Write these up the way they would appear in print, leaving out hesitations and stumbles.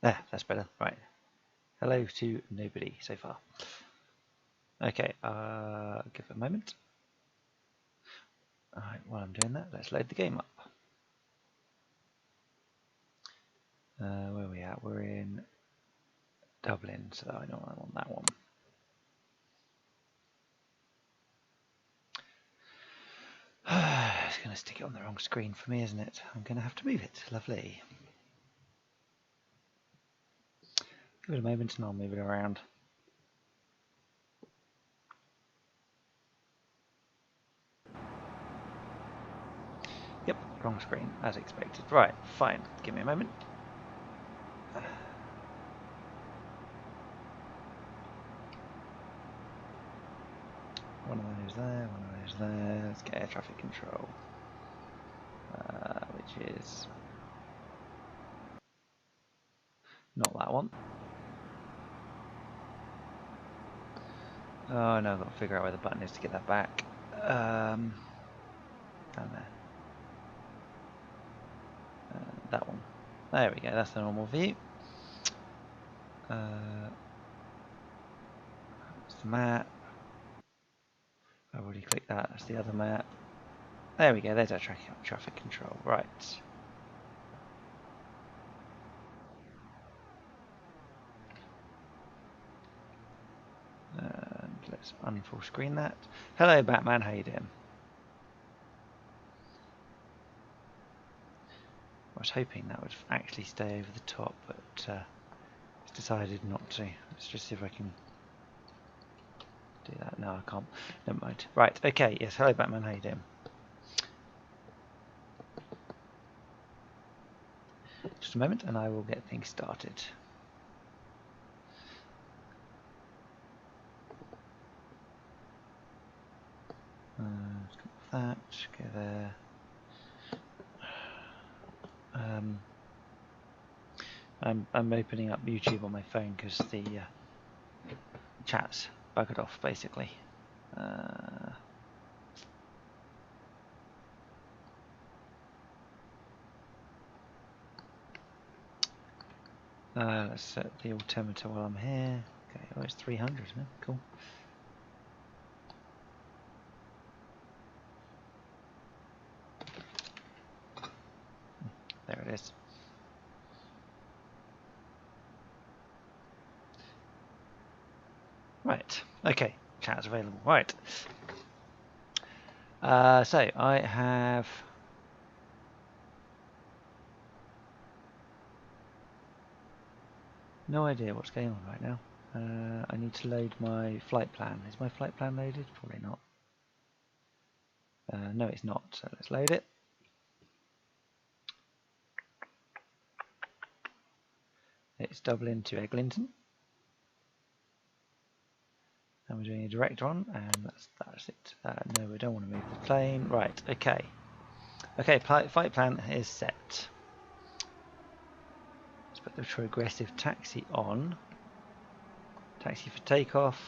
There, that's better. Right. Hello to nobody so far. Okay, give it a moment. Alright, while I'm doing that, let's load the game up. Where are we at? We're in Dublin, so I know I want that one. It's going to stick it on the wrong screen for me, isn't it? I'm going to have to move it. Lovely. Give it a moment and I'll move it around. Yep, wrong screen, as expected. Right, fine. Give me a moment. One of those there, one of those there. Let's get air traffic control. Which is not that one. Oh no, I've got to figure out where the button is to get that back. Down there. That one. There we go, that's the normal view. That's the map. I've already clicked that, that's the other map. There we go, there's our traffic control. Right. And let's unfull screen that. Hello Batman, how you doing? I was hoping that would actually stay over the top, but it's decided not to. Let's just see if I can do that. No, I can't. Never mind. Right, okay, yes, hello Batman, how you doing? Just a moment and I will get things started. That, go there. I'm opening up YouTube on my phone because the chat's buggered off basically. Let's set the altimeter while I'm here. Okay, oh, it's 300, isn't it? Cool. There it is. Right, okay, chat's available. Right. So I have no idea what's going on right now. I need to load my flight plan. Is my flight plan loaded? Probably not. No, it's not. So let's load it. It's Dublin to Eglinton. And we're doing a direct on, and that's it. No, we don't want to move the plane. Right, okay. Okay, flight plan is set. Let's put the progressive taxi on. Taxi for takeoff.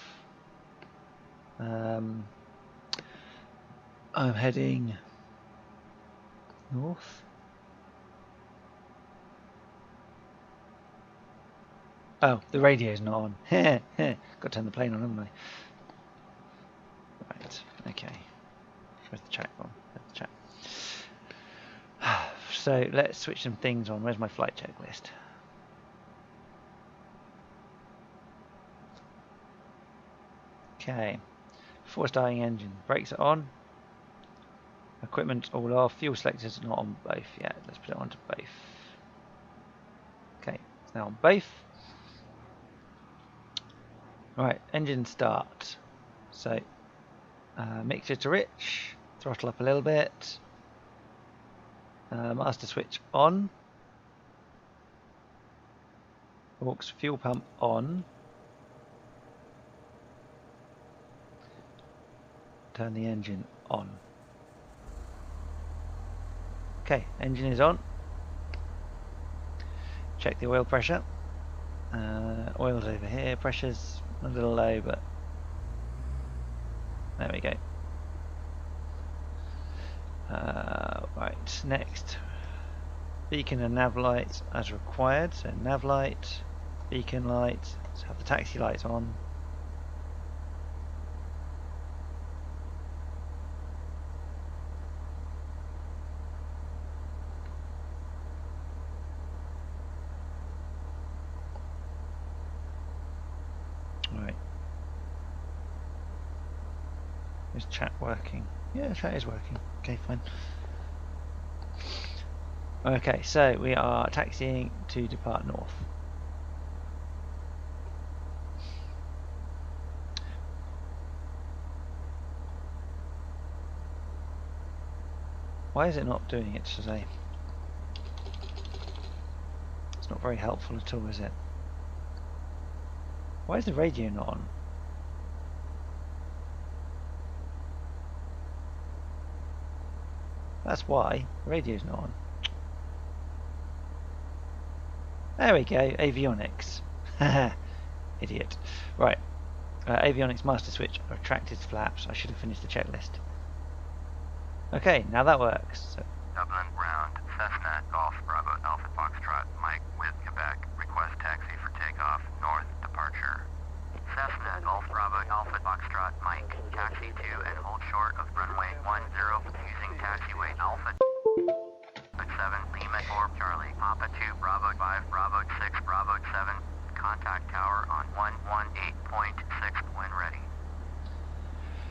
I'm heading north. Oh, the radio's not on. Got to turn the plane on, haven't I? Right, okay. Where's the chat gone? There's the chat. So let's switch some things on. Where's my flight checklist? Okay. Before starting engine, brakes are on. Equipment all off. Fuel selectors not on both yet. Let's put it onto both. Okay, it's now on both. Right, engine start. So, mixture to rich. Throttle up a little bit. Master switch on. Aux fuel pump on. Turn the engine on. Okay, engine is on. Check the oil pressure. Oil's over here. Pressure's a little low, but there we go. Right, next beacon and nav lights as required. So nav light, beacon light. Let's have the taxi lights on. Right. Is chat working? Yeah, chat is working. Okay, fine. Okay, so we are taxiing to depart north. Why is it not doing it today? It's not very helpful at all, is it? Why is the radio not on? That's why. The radio's not on. There we go, avionics. Idiot. Right. Avionics master switch, retracted flaps. I should have finished the checklist. Okay, now that works. So. Dublin, ground, Cessna, Golf, Bravo, Alpha, Foxtrot, Mike, with Quebec. Request taxi for takeoff, north, departure. Cessna, Golf, Bravo, Alpha, Foxtrot, Mike, taxi to and hold short of runway 10 using taxiway Alpha 7, Lima 4, Charlie, Papa 2, Bravo 5, Bravo 6, Bravo 7, contact tower on 118.6 when ready.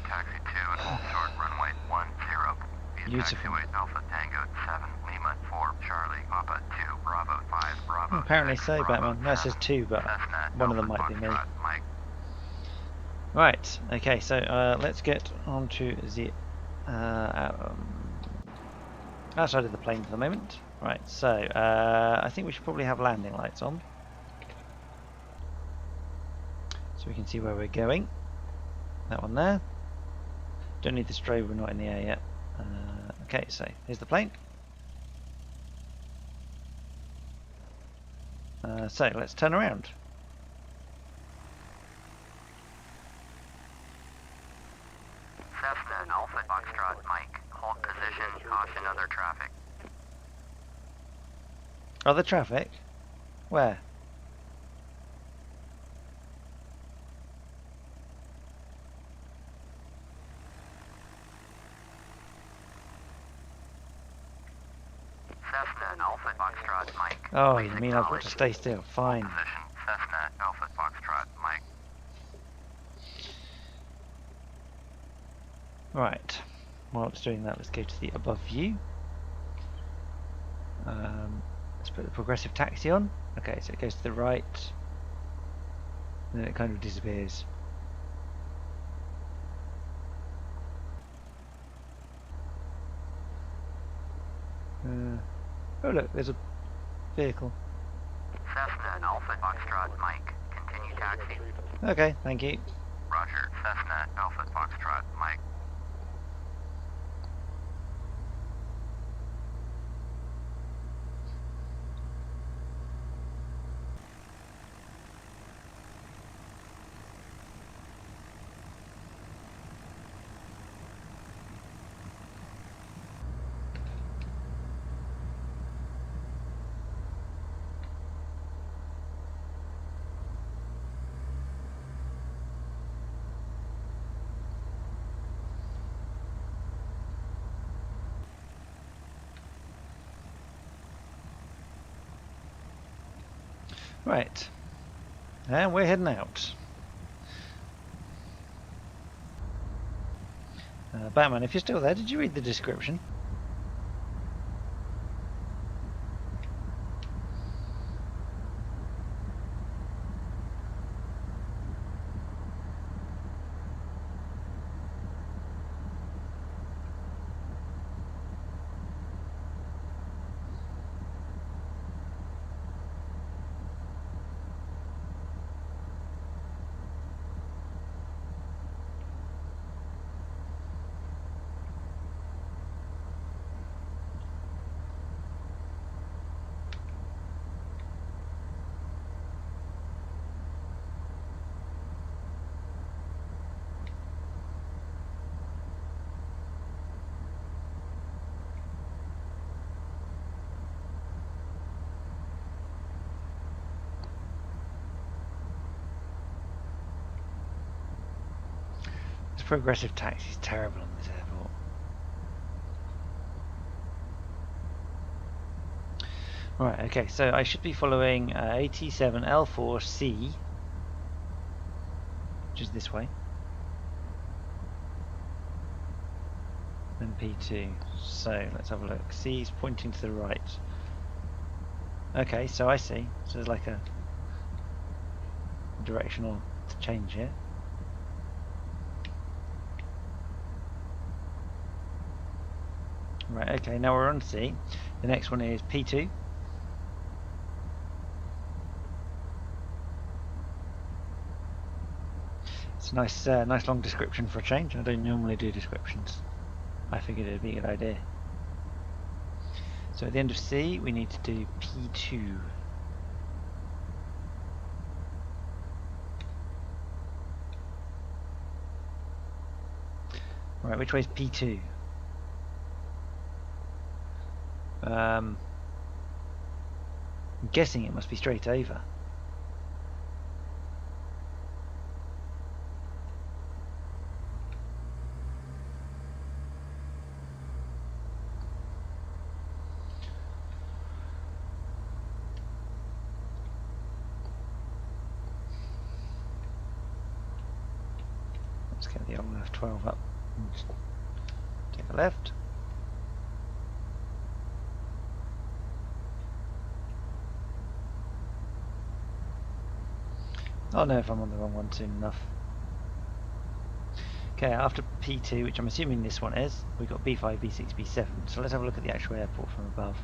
Taxi 2 and hold short runway 10. Beautiful. Taxiway Alpha Tango 7, Lima 4, Charlie, Papa 2, Bravo 5, Bravo apparently 6, so, Bravo Batman. No, it says 2, but Cessna, one of them Alpha, might be me. Foxtrot, Mike. Right, okay, so let's get on to the outside of the plane for the moment. Right, so I think we should probably have landing lights on, so we can see where we're going. That one there. Don't need the strobe, we're not in the air yet. Okay, so here's the plane. So let's turn around. Cessna, Alpha, Foxtrot, Mike. Hold position, caution other traffic. Other traffic? Where? Cessna, Alpha, Foxtrot, Mike. Oh, Please you mean I've got to acknowledge. stay still? Fine. Position, Cessna, Alpha, Foxtrot, Mike. Right. While it's doing that, let's go to the above view. Let's put the progressive taxi on. Okay, so it goes to the right, and then it kind of disappears. Oh look, there's a vehicle. Cessna, Alpha, Foxtrot, Mike. Continue taxi. Okay, thank you. Roger, Cessna, Alpha, Foxtrot, Mike. Right, and we're heading out. Batman, if you're still there, did you read the description? for aggressive taxi is terrible on this airport. Right, okay, so I should be following AT7L4C, which is this way. Then P2. So let's have a look. C is pointing to the right. Okay, so I see. So there's like a directional change here. Right, okay, now we're on C. The next one is P2. It's a nice long description for a change. I don't normally do descriptions. I figured it'd be a good idea. So at the end of C, we need to do P2. Right, which way is P2? I'm guessing it must be straight over. Let's get the old F12 up and just take a left. I'll know if I'm on the wrong one soon enough. Okay, after P2, which I'm assuming this one is, we've got B5, B6, B7. So let's have a look at the actual airport from above.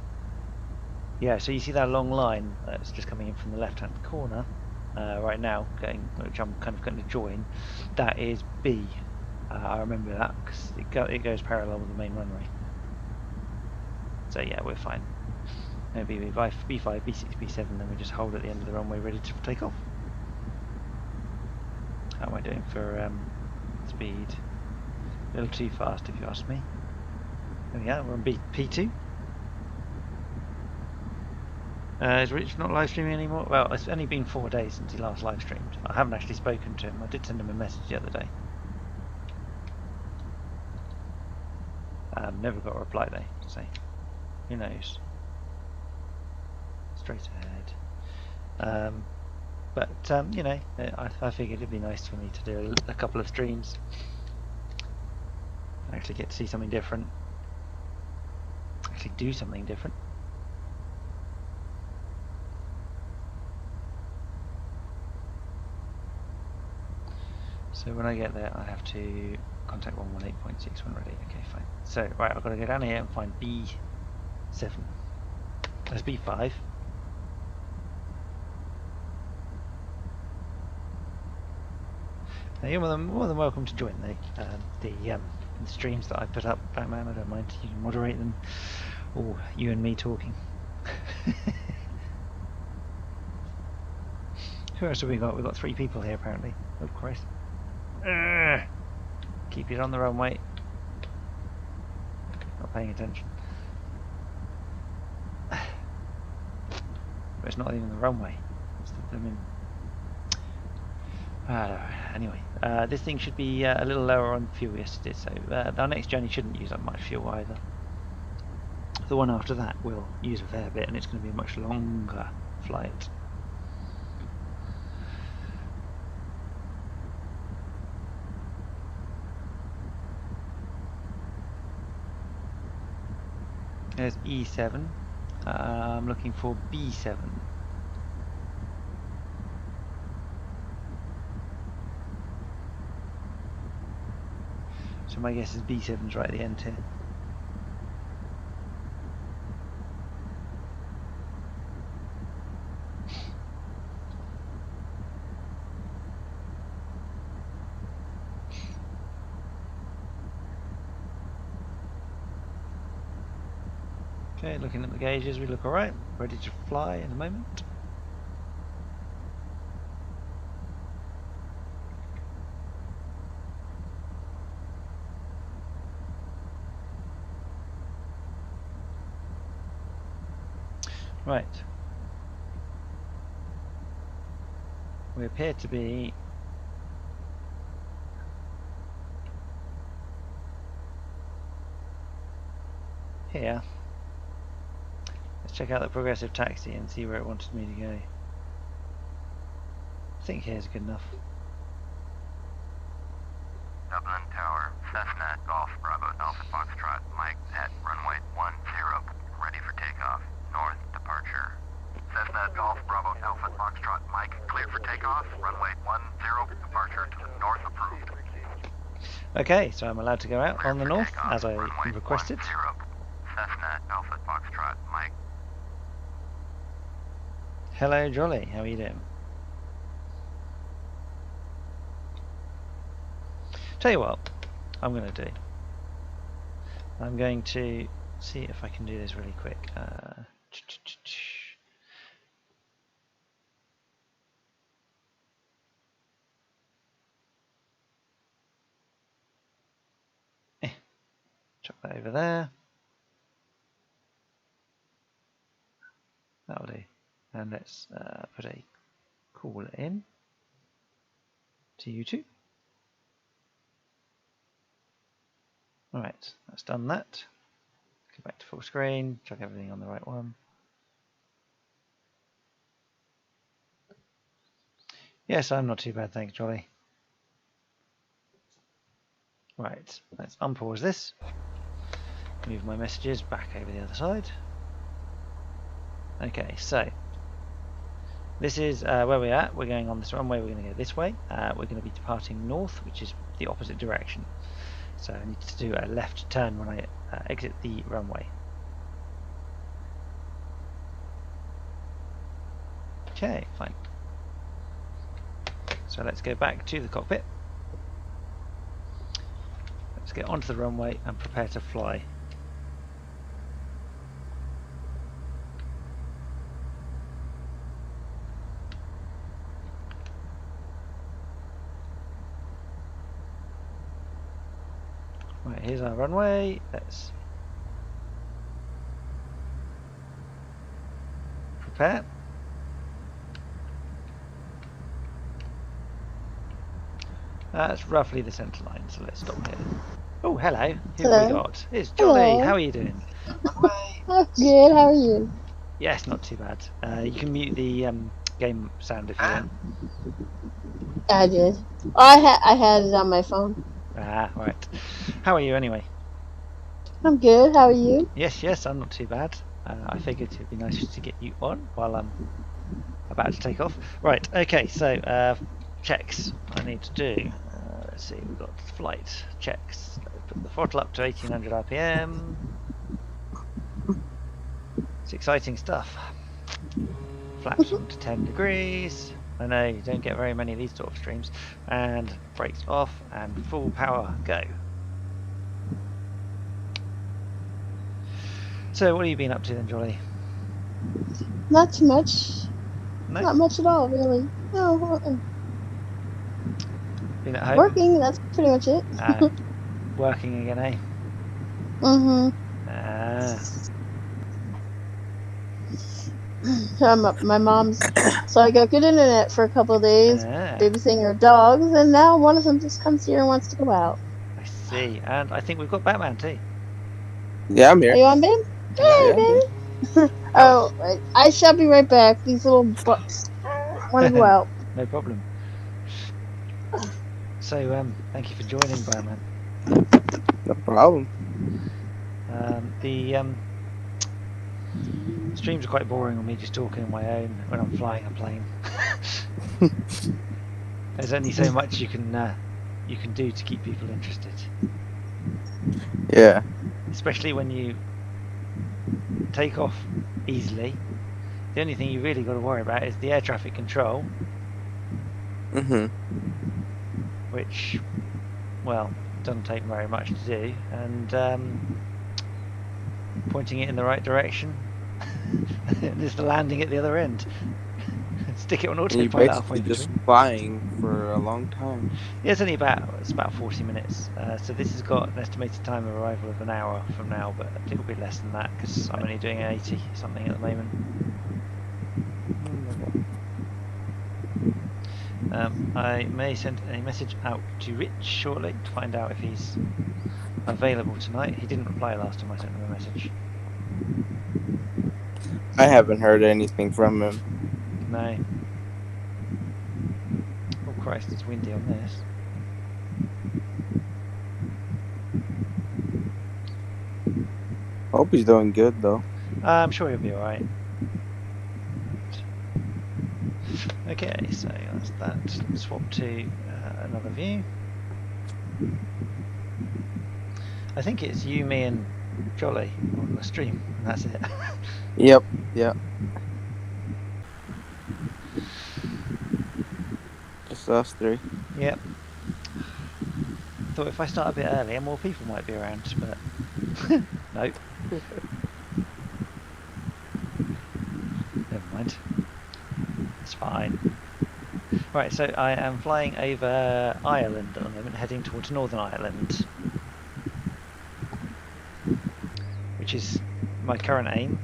Yeah, so you see that long line that's just coming in from the left-hand corner right now, which I'm kind of going to join. That is B. I remember that because it goes parallel with the main runway. So yeah, we're fine. Maybe B5, B6, B7, then we just hold at the end of the runway ready to take off. How am I doing for speed? A little too fast if you ask me. There we are, we're on P2. Is Rich not live streaming anymore? Well, it's only been 4 days since he last live streamed. I haven't actually spoken to him. I did send him a message the other day. Never got a reply though, so who knows? Straight ahead. But you know, I figured it'd be nice for me to do a couple of streams. Actually get to see something different. Actually do something different. So when I get there, I have to contact 118.6 when ready. Okay, fine. So right, I've got to go down here and find B7. That's B5. Now you're more than welcome to join the streams that I put up, Batman. I don't mind. You can moderate them, or you and me talking. Who else have we got? We've got 3 people here apparently. Oh Christ. Keep it on the runway. Not paying attention. But it's not even the runway. It's the blooming... anyway, this thing should be a little lower on fuel yesterday, so our next journey shouldn't use up much fuel either. The one after that will use a fair bit, and it's going to be a much longer flight. There's E7. I'm looking for B7. So my guess is B7's right at the end here. Okay, looking at the gauges, we look alright. Ready to fly in a moment. Right. We appear to be here. Let's check out the progressive taxi and see where it wanted me to go. I think here's good enough. Dublin Tower, Cessna Golf Bravo Alpha Foxtrot Mike at runway 10, ready for takeoff, north departure. Cessna Golf Bravo Alpha Foxtrot Mike, cleared for takeoff, runway 10, departure to the north approved. Okay, so I'm allowed to go out Cleared on the for north takeoff, as I runway requested. 10, Cessna Alpha Foxtrot Mike. Hello Jolly, how are you doing? Tell you what I'm going to do. I'm going to see if I can do this really quick. Chuck that over there. That'll do. And let's put a call in to YouTube. Alright, that's done that. Go back to full screen, check everything on the right one. Yes, I'm not too bad, thanks, Jolly. Right, let's unpause this. Move my messages back over the other side. Okay, so this is where we're at. We're going on this runway, we're going to go this way. We're going to be departing north, which is the opposite direction. So I need to do a left turn when I exit the runway. Okay, fine. So let's go back to the cockpit. Let's get onto the runway and prepare to fly. Right, here's our runway. Let's prepare. That's roughly the centre line, so let's stop here. Oh, hello. Who have we got? It's Johnny. Hello. How are you doing? Oh, good. How are you? Yes, not too bad. You can mute the game sound if you want. I did. I had it on my phone. Ah, right. How are you anyway? I'm good. How are you? Yes, I'm not too bad. I figured it'd be nice to get you on while I'm about to take off. Right, okay, so checks I need to do. Let's see, we've got flight checks. Put the throttle up to 1800 RPM. It's exciting stuff. Flaps on to 10 degrees. I know you don't get very many of these sort of streams. And brakes off and full power, go. So what have you been up to then, Jolly? Not too much. No? Not much at all, really. No. Been at home? Working. That's pretty much it. Working again, eh? My mom's. So I got good internet for a couple of days, Ah. babysitting her dogs, and now one of them just comes here and wants to go out. I see. And I think we've got Batman too. Yeah, I'm Are here. you on, babe? Hey, baby. Oh, right. I shall be right back. These little bucks want to go out. No problem. So, thank you for joining, Batman. No problem. The streams are quite boring with me just talking on my own when I'm flying a plane. There's only so much you can do to keep people interested. Yeah. Especially when you take off easily. The only thing you really got to worry about is the air traffic control. Which, well, doesn't take very much to do, and pointing it in the right direction. There's the landing at the other end. Stick it on And you're autopilot halfway basically just between. flying for a long time. Yeah, it's about 40 minutes. So this has got an estimated time of arrival of an hour from now, but I think it'll be less than that because I'm only doing 80 something at the moment. I may send a message out to Rich shortly to find out if he's available tonight. He didn't reply last time I sent him a message. I haven't heard anything from him. No. Oh Christ, it's windy on this. Hope he's doing good though. I'm sure he'll be alright. Okay, so that's that. Let's swap to another view. I think it's you, me, and Jolly on the stream, and that's it. Yep. Just us three. Yep. Thought if I start a bit earlier, more people might be around, but nope. Never mind. It's fine. Right, so I am flying over Ireland at the moment, heading towards Northern Ireland, which is my current aim.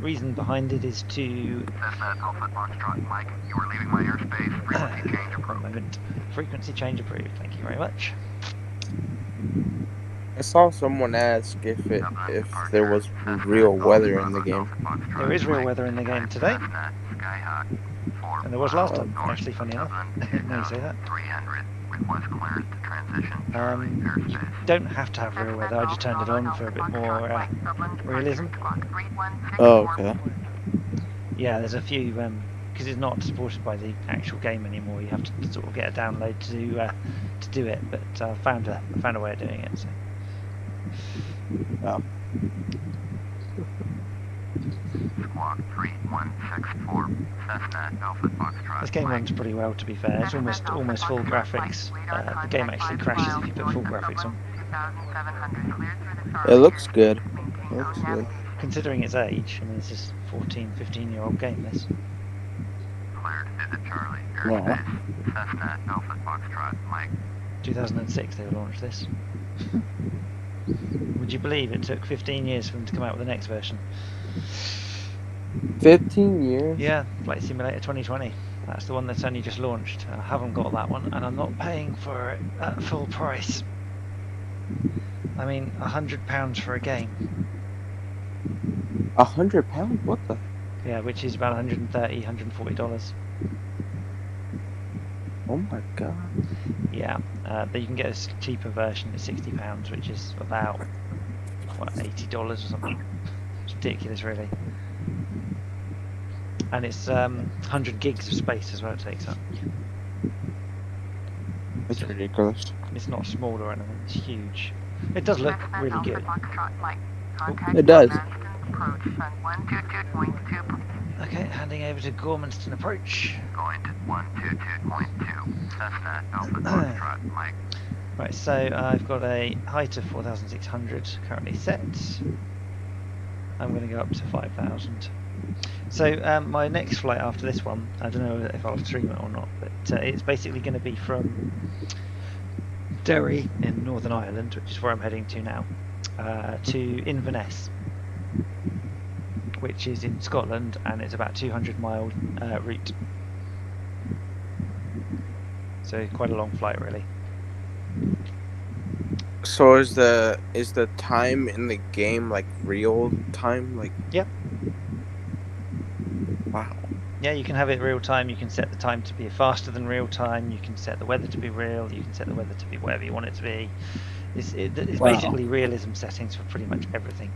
Reason behind it is to... Cessna Alpha Foxtrot, Mike, you are leaving my airspace. Frequency change One approved. moment. Frequency change approved. Thank you very much. I saw someone ask if there was real weather in the game. There is real weather in the game today, and there was last time, actually, funny enough. Now you say that. 300. Request clearance to transition Charlie You airspace. don't have to have real weather, I just turned it on for a bit more realism. Oh, okay. Yeah, there's a few, because it's not supported by the actual game anymore, you have to sort of get a download to do it, but I found a way of doing it. So. Oh. Squawk 3164. Cessna Alpha Foxtrot. This game runs pretty well, to be fair. It's almost full graphics. The game actually crashes if you put full graphics on. It looks good. It looks good. Considering its age, I mean, this is 14, 15-year-old game, this. Cleared to visit Charlie Yeah. airspace. Cessna Alpha Foxtrot, Mike. 2006 they launched this. Would you believe it took 15 years for them to come out with the next version? 15 years? Yeah, Flight Simulator 2020. That's the one that's only just launched. I haven't got that one, and I'm not paying for it at full price. I mean, £100 for a game. £100? What the? Yeah, which is about $130, $140. Oh my god. Yeah, but you can get a cheaper version at £60, which is about what, $80 or something. It's ridiculous, really. And it's 100 gigs of space as well it takes up. It's ridiculous. It's not small or anything, it's huge. It does look really good. It does. Okay, handing over to Gormanston approach. Going to 122.2. Cessna Alpha Foxtrot, Mike. Right, so I've got a height of 4,600 currently set. I'm going to go up to 5,000. So my next flight after this one, I don't know if I'll stream it or not, but it's basically going to be from Derry in Northern Ireland, which is where I'm heading to now, to Inverness, which is in Scotland, and it's about 200-mile route. So quite a long flight, really. So is the time in the game like real time? Like Yep. Wow. Yeah, you can have it real time. You can set the time to be faster than real time. You can set the weather to be real. You can set the weather to be whatever you want it to be. It's Wow. basically realism settings for pretty much everything.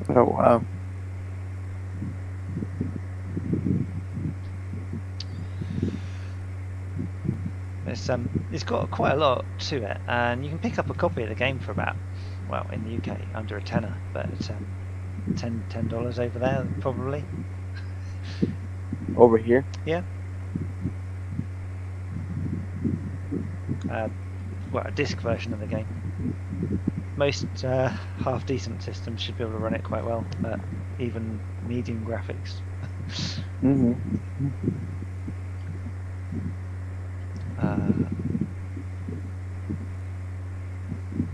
Oh wow. It's got quite a lot to it, and you can pick up a copy of the game for about, well, in the UK under a tenner, but $10 over there probably. Over here? Yeah. Well, a disc version of the game. Most half decent systems should be able to run it quite well, but even medium graphics. Mm-hmm.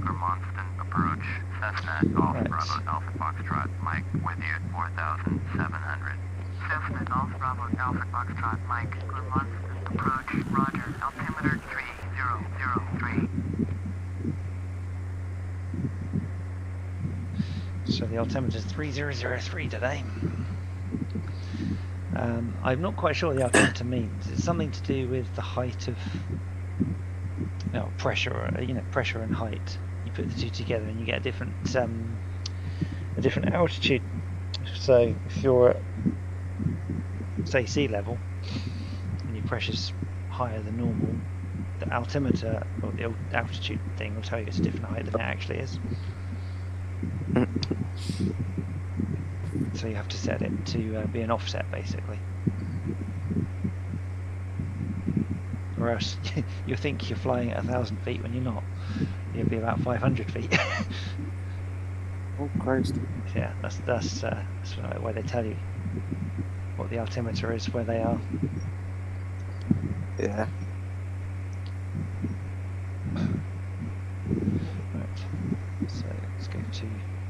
Gormanston approach. Cessna Golf Right. Bravo Alpha Foxtrot, Mike with you at 4,700. Cessna Golf Bravo Alpha Foxtrot, Mike, Gormanston approach. Roger. Altimeter 3003. So the altimeter is 3003 today. I'm not quite sure what the altimeter means. It's something to do with the height of pressure, pressure and height. You put the two together and you get a different altitude. So if you're at, say, sea level and your pressure's higher than normal, the altimeter or the altitude thing will tell you it's a different height than it actually is. So you have to set it to be an offset, basically. Or else you think you're flying at 1,000 feet when you're not. You'll be about 500 feet. Oh Christ! Yeah, that's why they tell you what the altimeter is where they are. Yeah. Right. So let's go to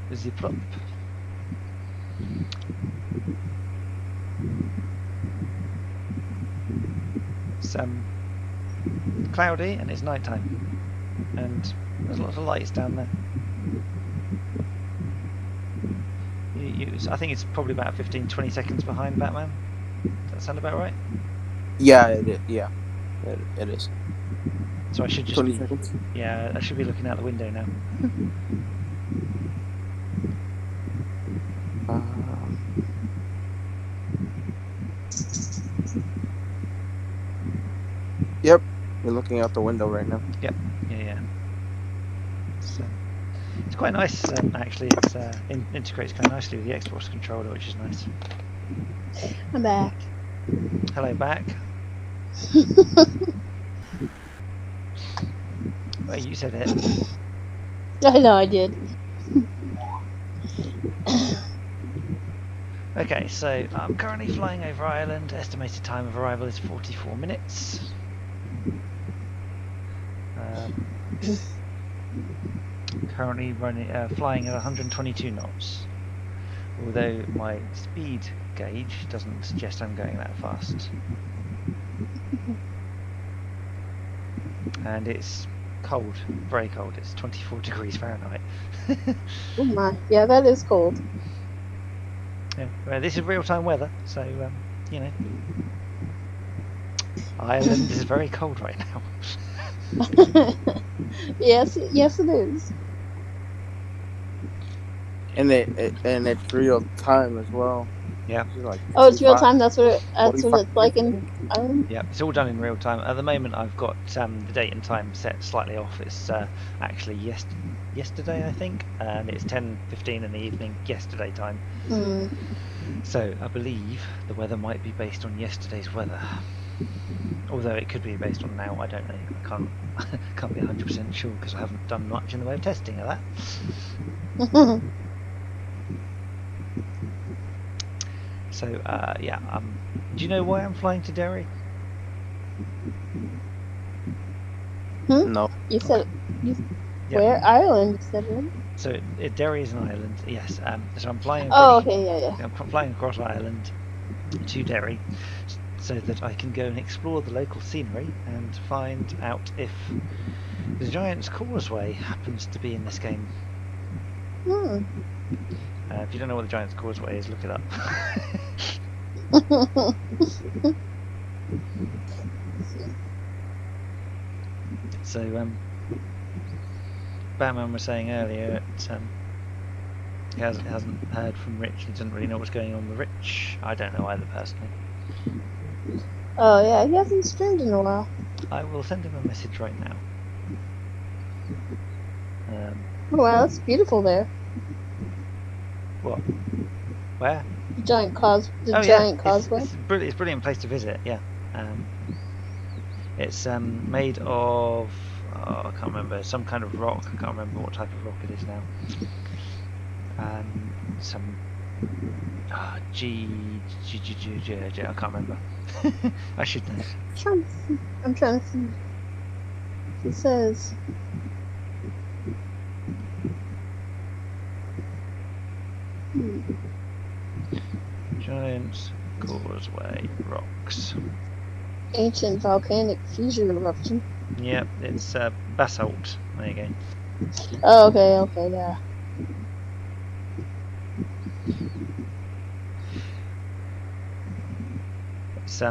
the zip up. It's cloudy and it's night time, and there's lots of lights down there. I think it's probably about 15-20 seconds behind Batman. Does that sound about right? Yeah, it is. Yeah, it is. So I should just 20 be, seconds. yeah, I should be looking out the window now. Yep, you're looking out the window right now. Yep. Yeah. It's quite nice, actually. It's integrates kind of nicely with the Xbox controller, which is nice. I'm back. Hello, back. Well, you said it. I know I did. Okay, so I'm currently flying over Ireland. Estimated time of arrival is 44 minutes. Currently flying at 122 knots. Although my speed gauge doesn't suggest I'm going that fast. And it's cold, very cold. It's 24 degrees Fahrenheit. Oh my, yeah, that is cold. Yeah, well, this is real-time weather, so Ireland is very cold right now. Yes, it is. And it's real time as well. Yeah. Like Oh, it's real time. 55, That's what it's 45 like in Ireland. Yeah, it's all done in real time. At the moment, I've got the date and time set slightly off. It's actually yesterday, I think, and it's 10:15 in the evening yesterday time. Mm. So I believe the weather might be based on yesterday's weather. Although it could be based on now, I don't know. I can't be 100% sure because I haven't done much in the way of testing of that. So yeah, do you know why I'm flying to Derry? No. You said Yeah. where? Ireland, you said, right? So Derry is an island, yes. So I'm flying. Oh, Across, okay, yeah. I'm flying across Ireland to Derry, so that I can go and explore the local scenery and find out if the Giant's Causeway happens to be in this game. Hmm. If you don't know what the Giant's Causeway is, look it up. So Batman was saying earlier that he hasn't heard from Rich. He doesn't really know what's going on with Rich. I don't know either personally. Oh yeah, he hasn't streamed in a while. I will send him a message right now. Oh, wow, it's beautiful there. What? Where? The giant causeway. It's a brilliant place to visit. Yeah. It's made of I can't remember, some kind of rock. I can't remember what type of rock it is now. Some I can't remember. I should know. I'm trying to see. It says. Giant's Causeway rocks. Ancient volcanic fusion eruption. Yep, it's basalt. There you go. Oh, okay, yeah. It's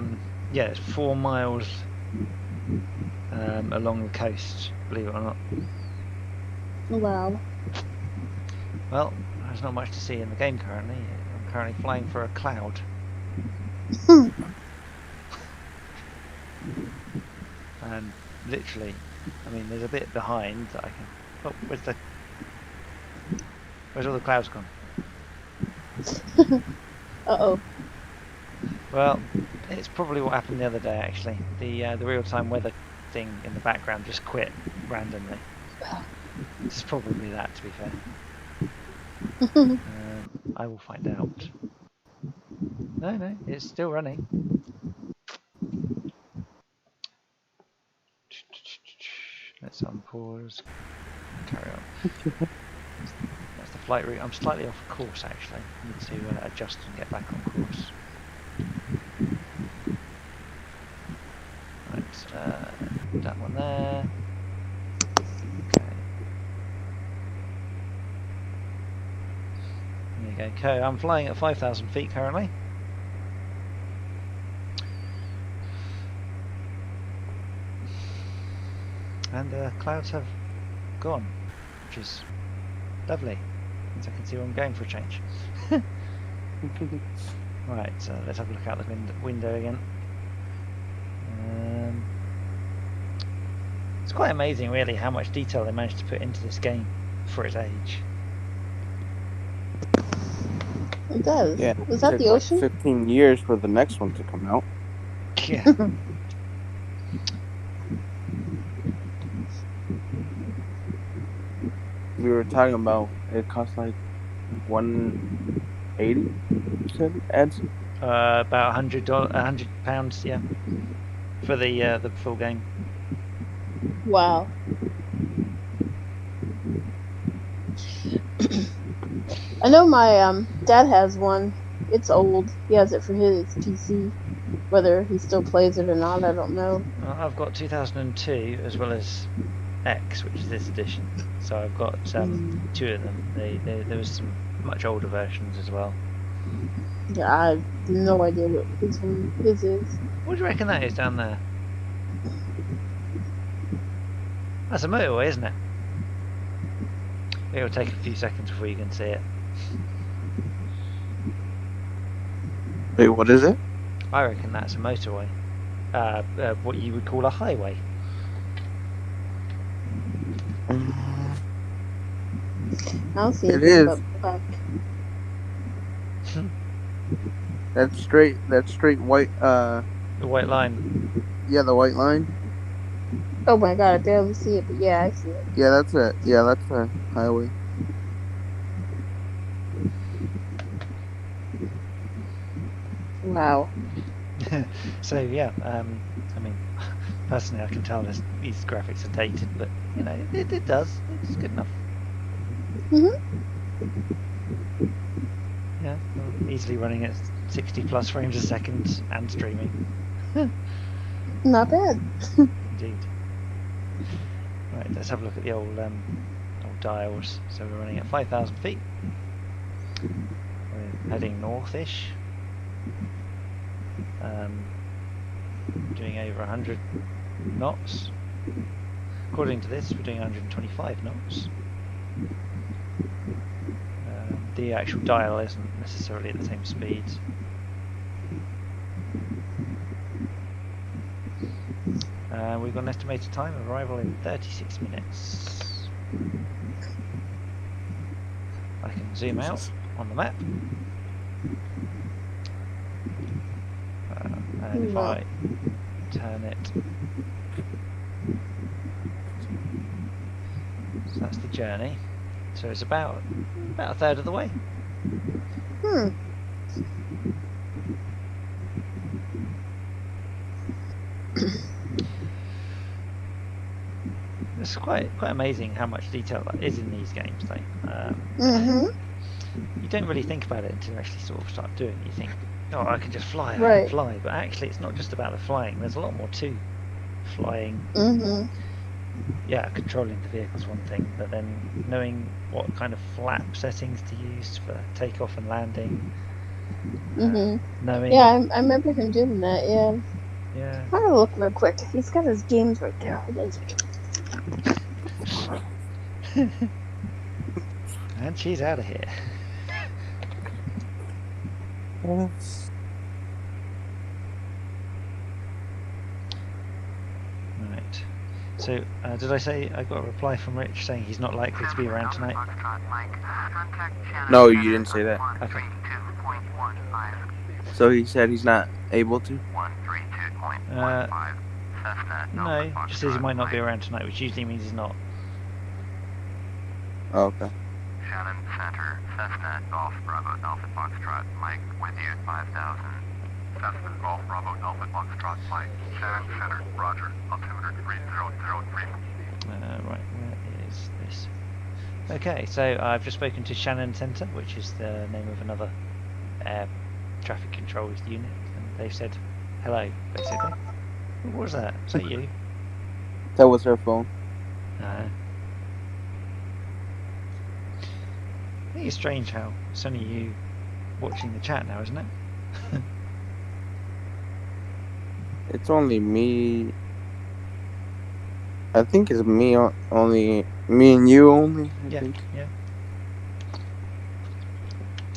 yeah, it's 4 miles along the coast, believe it or not. Wow. Well, there's not much to see in the game currently. I'm currently flying for a cloud. And literally, I mean, there's a bit behind that I can... Oh, where's all the clouds gone? Uh-oh. Well, it's probably what happened the other day, actually. The real-time weather thing in the background just quit randomly. It's probably that, to be fair. I will find out. No, it's still running. Let's unpause. Carry on. That's the flight route. I'm slightly off course, actually. I need to adjust and get back on course. Right, that one there. Okay. There you go. Okay, I'm flying at 5,000 feet currently. And the clouds have gone, which is lovely. Means I can see where I'm going for a change. Right, so let's have a look out the window again. It's quite amazing, really, how much detail they managed to put into this game for its age. It does. Yeah. Was that It the took ocean? like 15 years for the next one to come out. Yeah. We were talking about it cost like 180. You said ads. About £100, yeah, for the full game. Wow. I know my dad has one. It's old. He has it for his PC. Whether he still plays it or not, I don't know. I've got 2002 as well as X, which is this edition. So I've got 2 of them. There was some much older versions as well. Yeah, I have no idea what his is. What do you reckon that is down there? That's a motorway, isn't it? It'll take a few seconds before you can see it. Wait, what is it? I reckon that's a motorway. What you would call a highway. I don't see It anything is. but black. That's straight white. The white line. Yeah, the white line. Oh my god, I barely see it, but yeah, I see it. Yeah, that's it. Yeah, that's the highway. Wow. So yeah, I mean, personally, I can tell these graphics are dated, but you know, it does. It's good enough. Yeah, well, easily running at 60 plus frames a second and streaming. Not bad. Indeed. Right, let's have a look at the old dials. So we're running at 5,000 feet. We're heading northish. Doing over 100 knots. According to this, we're doing 125 knots. The actual dial isn't necessarily at the same speed. We've got an estimated time of arrival in 36 minutes. I can zoom out on the map. And if I turn it, so that's the journey. So it's about a third of the way. It's quite amazing how much detail that is in these games, though. You don't really think about it until you actually sort of start doing it. You think, oh, I can just fly, I can fly. But actually, it's not just about the flying. There's a lot more to flying. yeah, controlling the vehicle's one thing, but then knowing what kind of flap settings to use for takeoff and landing, knowing, Yeah, I remember him doing that. Yeah. yeah, I'm gonna look real quick. He's got his games right there. Hold on a second. and she's out of here. Right. So, did I say I got a reply from Rich saying he's not likely to be around tonight? No, you didn't say that. Okay. So he said he's not able to? No, just says he might not be around tonight, which usually means he's not. Oh, okay. Shannon Center, Cessna Golf Bravo Alpha Foxtrot, Mike with you at 5,000. Cessna Golf Bravo Alpha Foxtrot, Mike. Shannon Center, Roger, altimeter 3003. Right, where is this? Okay, so I've just spoken to Shannon Center, which is the name of another air traffic control unit, and they've said hello, basically. What was that? Was that you? That was her phone. I think it's strange how it's only you watching the chat now, isn't it? It's only me. I think it's me only. Me and you only. I think. Yeah.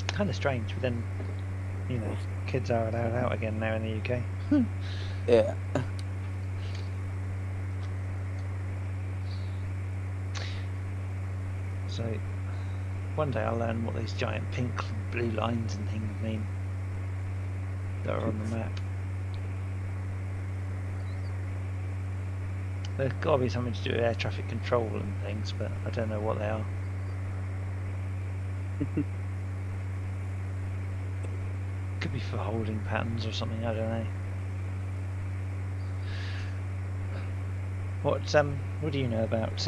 Kind of strange, but then, you know, kids are allowed out again now in the UK. Yeah. So, one day I'll learn what these giant pink and blue lines and things mean that are on the map. There's got to be something to do with air traffic control and things, but I don't know what they are. Could be for holding patterns or something, I don't know. What do you know about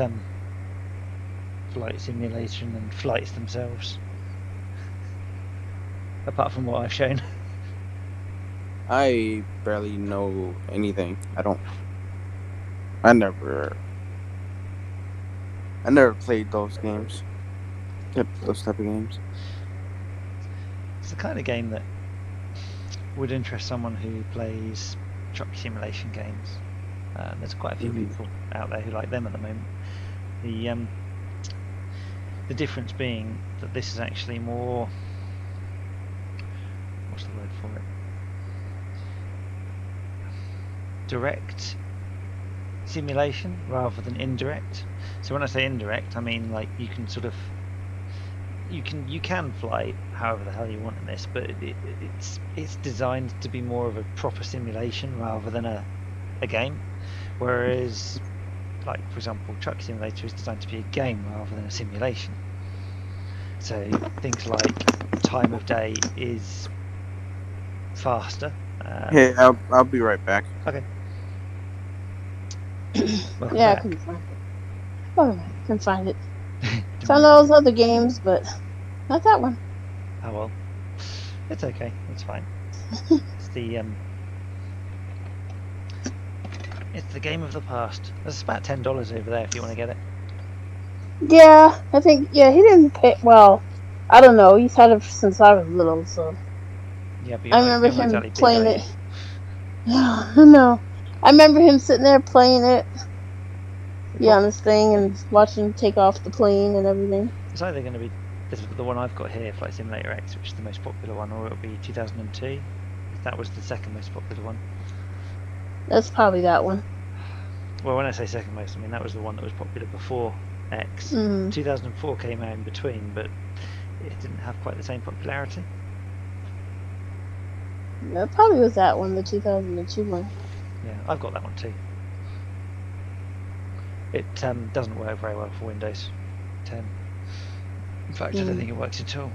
flight simulation and flights themselves? Apart from what I've shown. I barely know anything. I never played those games. Those type of games. It's the kind of game that would interest someone who plays truck simulation games. There's quite a few people out there who like them at the moment. The difference being that this is actually more, what's the word for it? Direct simulation rather than indirect. So when I say indirect, I mean like you can sort of you can fly however the hell you want in this, but it's designed to be more of a proper simulation rather than a game. Whereas, like for example, Truck Simulator is designed to be a game rather than a simulation. So things like time of day is faster. Hey, I'll be right back. Okay. Yeah, I couldn't find it. Oh, I couldn't find it. Found all those other games, but not that one. Oh well, it's okay. It's fine. It's the game of the past. There's about $10 over there if you want to get it. Yeah, I think. Yeah, he didn't pay. Well, I don't know. He's had it since I was little, so. Yeah, but I remember him playing it. No, I remember him sitting there playing it. Yeah, on this thing and watching him take off the plane and everything. It's either going to be the one I've got here, Flight Simulator X, which is the most popular one, or it'll be 2002. That was the second most popular one. That's probably that one. Well, when I say second most, I mean that was the one that was popular before X. 2004 came out in between, but it didn't have quite the same popularity. It probably was that one, the 2002 one. Yeah, I've got that one too. It doesn't work very well for Windows 10. In fact, I don't think it works at all.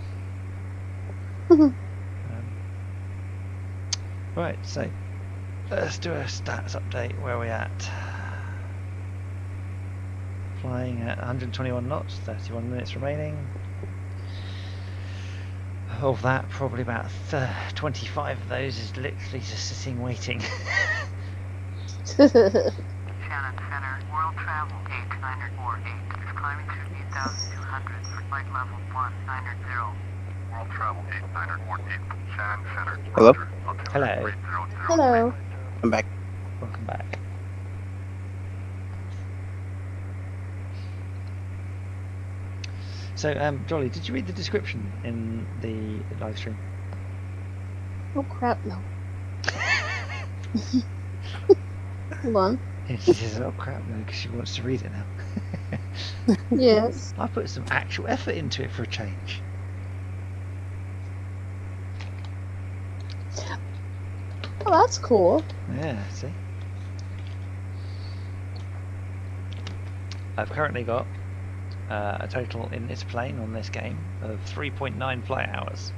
Right, so let's do a stats update. Where are we at? Flying at 121 knots, 31 minutes remaining. Of that, probably about 25 of those is literally just sitting waiting. Shannon Shannon Center, World Travel 8948 is climbing to 8,200 for flight level 190. World Travel 8948, Shannon Center. Hello? Hello. Hello. I'm back. Welcome back. So, Jolly, did you read the description in the live stream? Oh crap, no. Hold on. She says, oh crap, no, because she wants to read it now. Yes. I put some actual effort into it for a change. Oh, that's cool. Yeah, see? I've currently got a total in this plane on this game of 3.9 flight hours.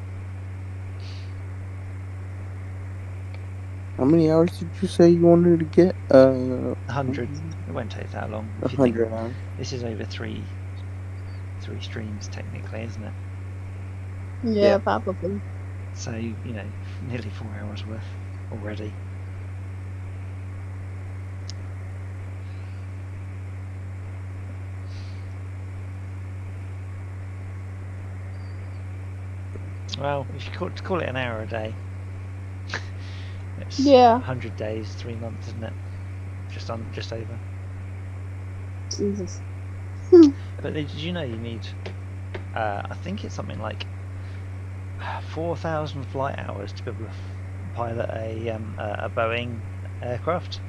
How many hours did you say you wanted to get? 100. It won't take that long. If you think 100 hours. this is over three streams technically, isn't it? Yeah, probably. So, you know, nearly 4 hours worth already. Well, if you call it an hour a day, it's Yeah. 100 days, 3 months, isn't it? Just over. Jesus. But did you know you need, I think it's something like 4,000 flight hours to be able to pilot a Boeing aircraft?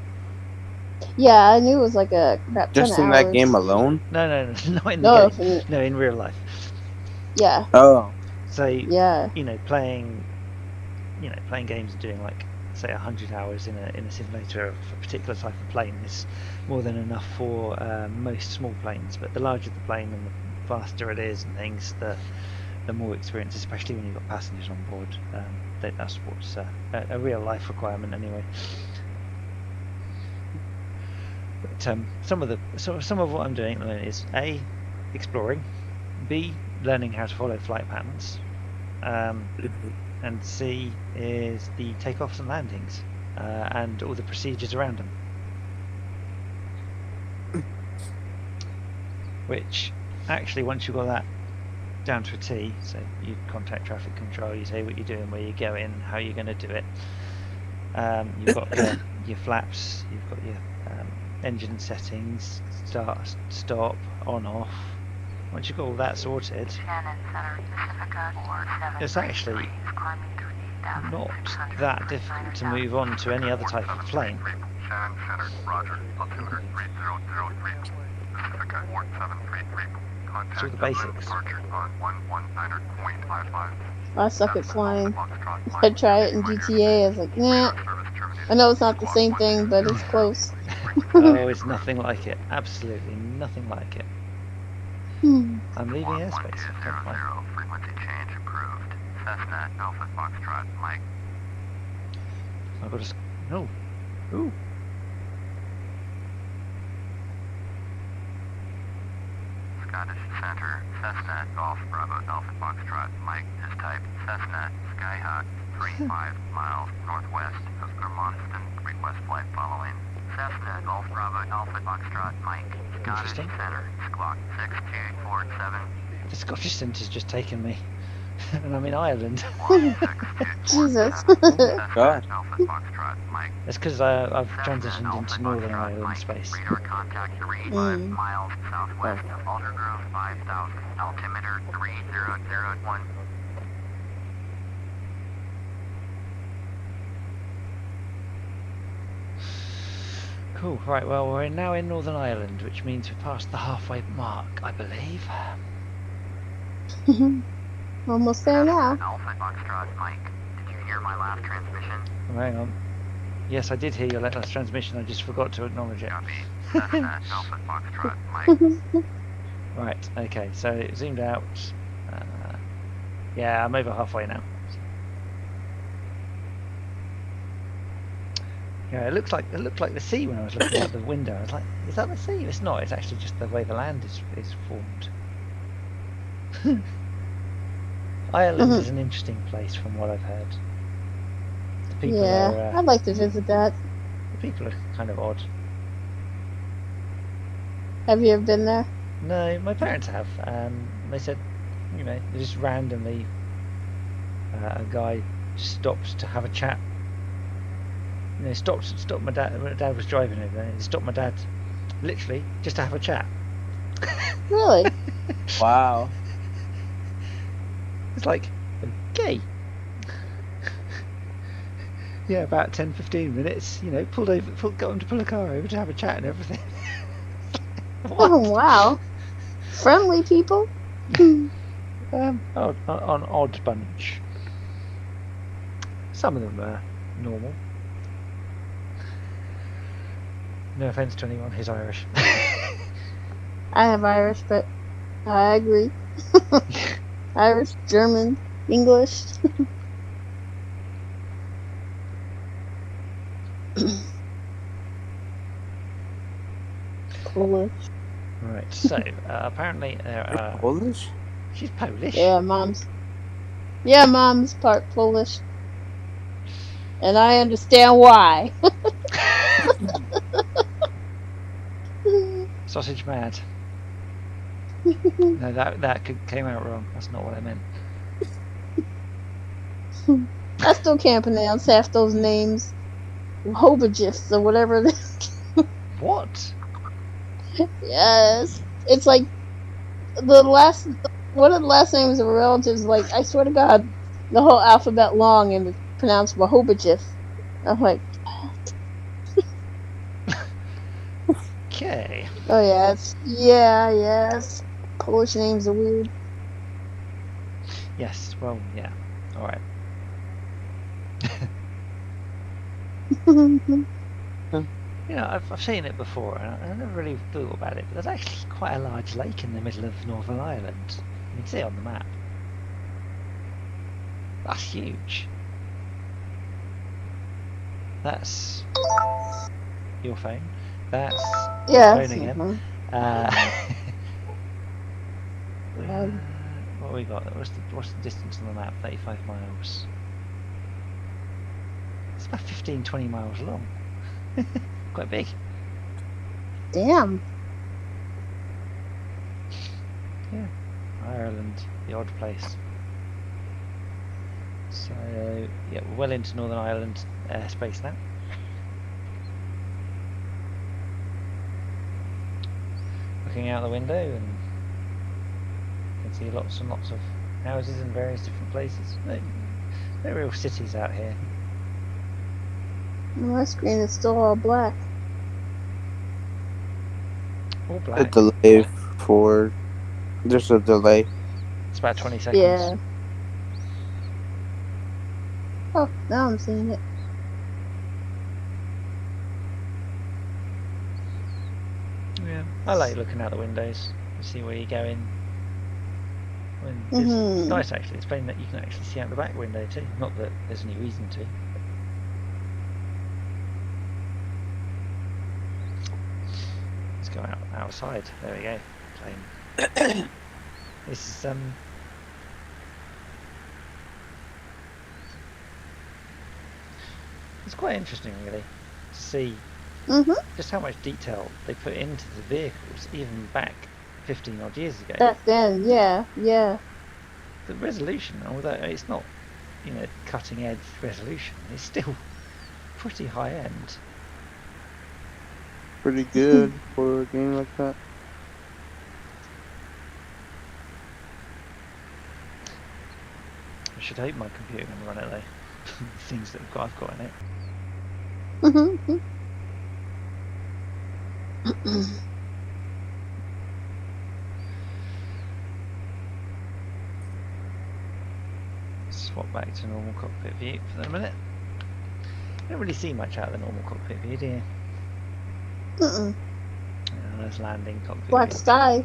Yeah, I knew it was like a crap ton Just of in hours. that game alone? No, not in No, the game. No, in real life. Yeah. Oh. So, Yeah. you know, playing games and doing like, say, 100 hours in a simulator of a particular type of plane is more than enough for most small planes. But the larger the plane and the faster it is and things, the more experience, especially when you've got passengers on board. That's what's a real life requirement anyway. But some of what I'm doing at the moment is A, exploring, B, learning how to follow flight patterns, and C is the takeoffs and landings and all the procedures around them. Which actually, once you've got that down to a T, so you contact traffic control, you say what you're doing, where you're going, how you're going to do it. You've got your flaps, you've got your engine settings, start, stop, on, off. Once you've got all that sorted, it's actually not that difficult to move on to any other type of plane. It's all the basics. I suck at flying. I tried it in GTA. I was like, nah. I know it's not the same thing, but it's close. Oh, it's nothing like it. Absolutely nothing like it. I'm leaving airspace. Frequency change approved. Cessna Alpha Foxtrot Mike. I've got to. No. Ooh. Scottish Center, Cessna Golf Bravo Alpha Foxtrot Mike is type Cessna Skyhawk 35 miles northwest of Gramonston. Request flight following. Cessna Golf Bravo Alpha Foxtrot Mike, Scottish Center, Squawk 6247. The Scottish Centre's just taken me, and I'm in Ireland. Jesus. God. Alpha Foxtrot Mike. That's because I've transitioned into Northern Ireland space. Radar contact 35 miles southwest of Aldergrove 5000. Altimeter 3001. Cool. Right. Well, we're now in Northern Ireland, which means we've passed the halfway mark, I believe. Almost there now. Alpha Foxtrot Mike. Did you hear my last transmission? Oh, hang on. Yes, I did hear your last transmission. I just forgot to acknowledge it. Copy. Cessna Alpha Foxtrot Mike. Right. Okay. So it zoomed out. Yeah, I'm over halfway now. Yeah, it looked like the sea when I was looking out the window. I was like, "Is that the sea?" It's not. It's actually just the way the land is formed. Ireland is an interesting place, from what I've heard. The people Yeah, are, I'd like to visit that. the people are kind of odd. Have you ever been there? No, my parents have. They said, you know, just randomly, a guy just stopped to have a chat. You know, stopped my dad. My dad was driving over there. He stopped my dad, literally, just to have a chat. Really? Wow. It's like, okay. Yeah, about 10-15 minutes. You know, got him to pull a car over to have a chat and everything. Oh, wow. Friendly people? An odd bunch. Some of them are normal. No offence to anyone who's Irish. I have Irish, but I agree. Irish, German, English. Polish. Right, so apparently there are... Polish? She's Polish? Yeah, mom's part Polish. And I understand why. Sausage mad. No, that came out wrong. That's not what I meant. I still can't pronounce half those names. Hobajifs or whatever it is. What? Yes. It's like one of the last names of a relative is like, I swear to God, the whole alphabet long and it's pronounced Wahobajif. I'm like, Okay. oh yeah, yes. Polish names are weird. Yes, well, yeah. Alright. You know, I've seen it before, and I never really thought about it, but there's actually quite a large lake in the middle of Northern Ireland. You can see it on the map. That's huge. That's your phone. That's Yeah. your phone again. What have we got? What's the distance on the map? 35 miles. It's about 15-20 miles long. Quite big. Damn. Yeah. Ireland, the odd place. So, yeah, we're well into Northern Ireland airspace now. Looking out the window, and you can see lots and lots of houses in various different places. No real cities out here. My screen is still all black. All A black. delay for... There's a delay. It's about 20 seconds. Yeah. Oh, now I'm seeing it. Yeah, I like looking out the windows to see where you're going. It's Mhm. nice actually. It's plain that you can actually see out the back window too. Not that there's any reason to. Let's go outside. There we go. Plain. This is it's quite interesting really to see just how much detail they put into the vehicles, even back 15 odd years ago. Back then, yeah. The resolution, although it's not, you know, cutting edge resolution, it's still pretty high end. Pretty good for a game like that. I should hope my computer can run it though. The things that I've got in it. Swap back to normal cockpit view for the minute. You don't really see much out of the normal cockpit view, do you? Mm-mm. Yeah, there's landing cockpit Black view. sky.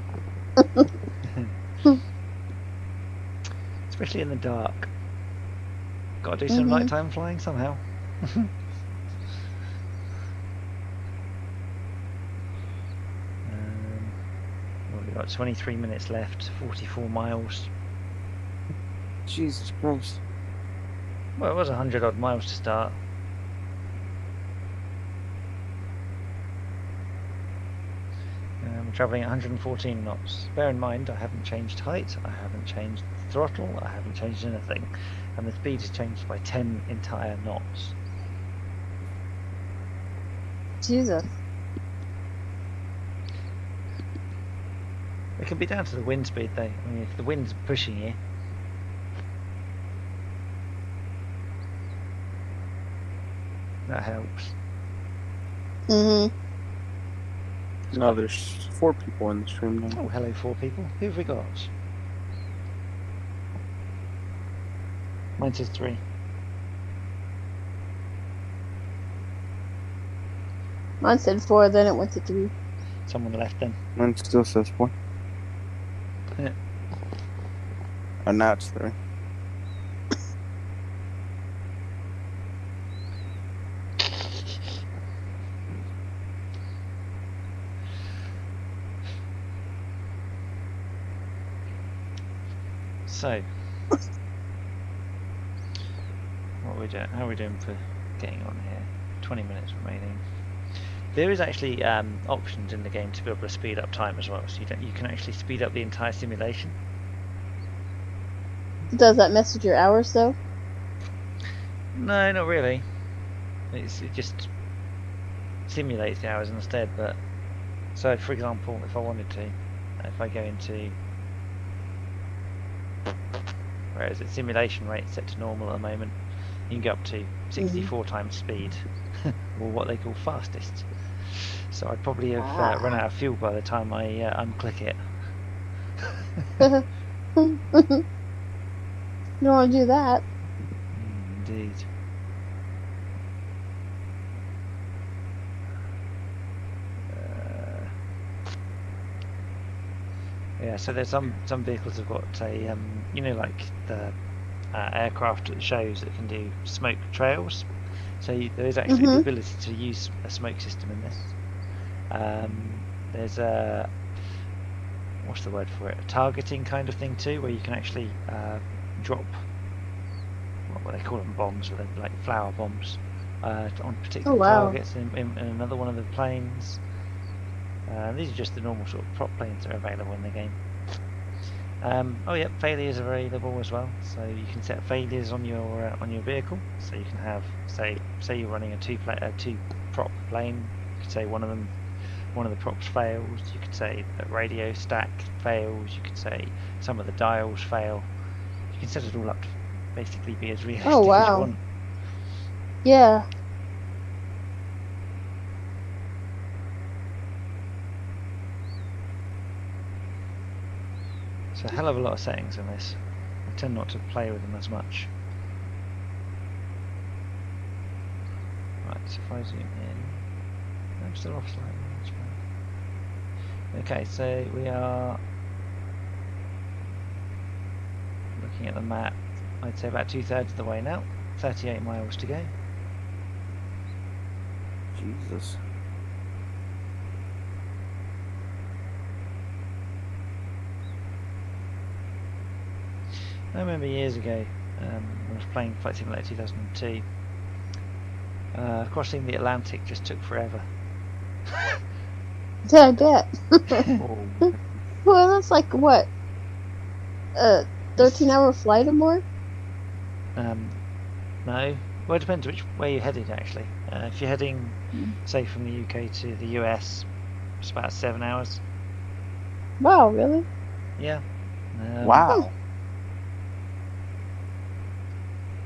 Especially in the dark. Got to do some nighttime flying somehow. Well, we've got 23 minutes left, 44 miles. Jesus Christ. Well, it was 100 odd miles to start. We'll travelling at 114 knots. Bear in mind, I haven't changed height, I haven't changed throttle, I haven't changed anything, and the speed has changed by 10 entire knots. Jesus. It can be down to the wind speed though. I mean, if the wind's pushing you, that helps. No, there's 4 people in the stream now. Oh, hello 4 people. Who have we got? Mine says 3. Mine said 4, then it went to 3. Someone left then. Mine still says 4. Yeah. And now it's 3. So, what are we doing? How are we doing for getting on here? 20 minutes remaining. There is actually options in the game to be able to speed up time as well, so you can actually speed up the entire simulation. Does that mess with your hours though? No, not really. It just simulates the hours instead. But so, for example, if I wanted to, if I go into, where is it? Simulation rate set to normal at the moment. You can go up to 64 times speed, or what they call fastest. So I'd probably have run out of fuel by the time I unclick it. You don't want to do that. Indeed. Yeah, so there's some vehicles have got a you know, like the aircraft at shows that can do smoke trails. So there is actually the ability to use a smoke system in this. There's a, what's the word for it? A targeting kind of thing too, where you can actually drop what they call them, bombs, or they're like flower bombs, on particular targets in another one of the planes. These are just the normal sort of prop planes that are available in the game. Oh yeah, failures are available as well. So you can set failures on your vehicle. So you can have, say you're running a two prop plane. You could say one of the props fails. You could say that radio stack fails. You could say some of the dials fail. You can set it all up to basically be as realistic as you want. Yeah. It's a hell of a lot of settings in this. I tend not to play with them as much. Right, so if I zoom in, I'm still off slightly. That's fine. Okay, so we are looking at the map. I'd say about 2/3 of the way now. 38 miles to go. Jesus. I remember years ago, when I was playing Flight Simulator 2002, crossing the Atlantic just took forever. Yeah, I bet. Oh. Well, that's like what? 13-hour flight or more? No. Well, it depends which way you're headed, actually. If you're heading, say, from the UK to the US, it's about 7 hours. Wow, really? Yeah. Wow.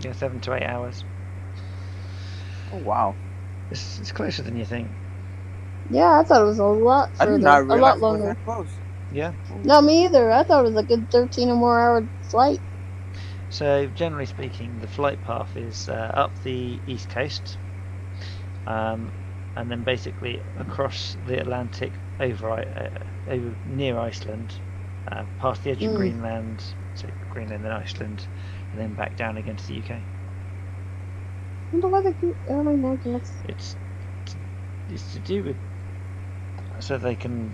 Yeah, 7 to 8 hours. Oh, wow. It's closer than you think. Yeah, I thought it was a lot further. I did not a realize lot it was longer. that close. Yeah. No, me either. I thought it was a good 13 or more hour flight. So, generally speaking, the flight path is up the east coast, and then basically across the Atlantic over near Iceland, past the edge of Greenland, so Greenland and Iceland, and then back down again to the UK. I wonder why they keep airline magnets. It's to do with so they can.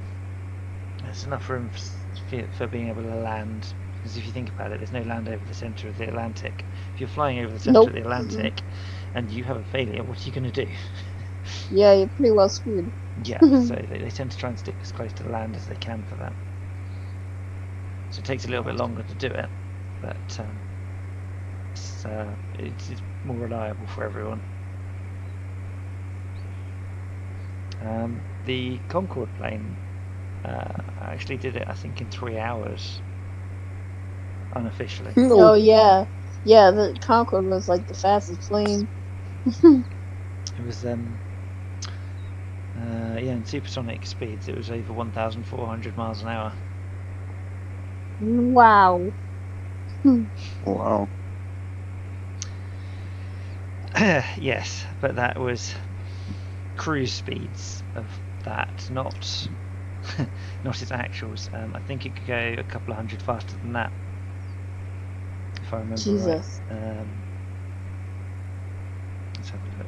There's enough room for being able to land. Because if you think about it, there's no land over the centre of the Atlantic. If you're flying over the centre of the Atlantic and you have a failure, what are you going to do? Yeah, you're pretty well screwed. Yeah, so they tend to try and stick as close to the land as they can for that. So it takes a little bit longer to do it, but it's more reliable for everyone. The Concorde plane actually did it, I think, in 3 hours, unofficially. Oh yeah, yeah. The Concorde was like the fastest plane. It was yeah, in supersonic speeds, it was over 1,400 miles an hour. Wow. Wow. Yes, but that was cruise speeds of that, not not its actuals. I think it could go a couple of hundred faster than that, if I remember Jesus. right. Let's have a look.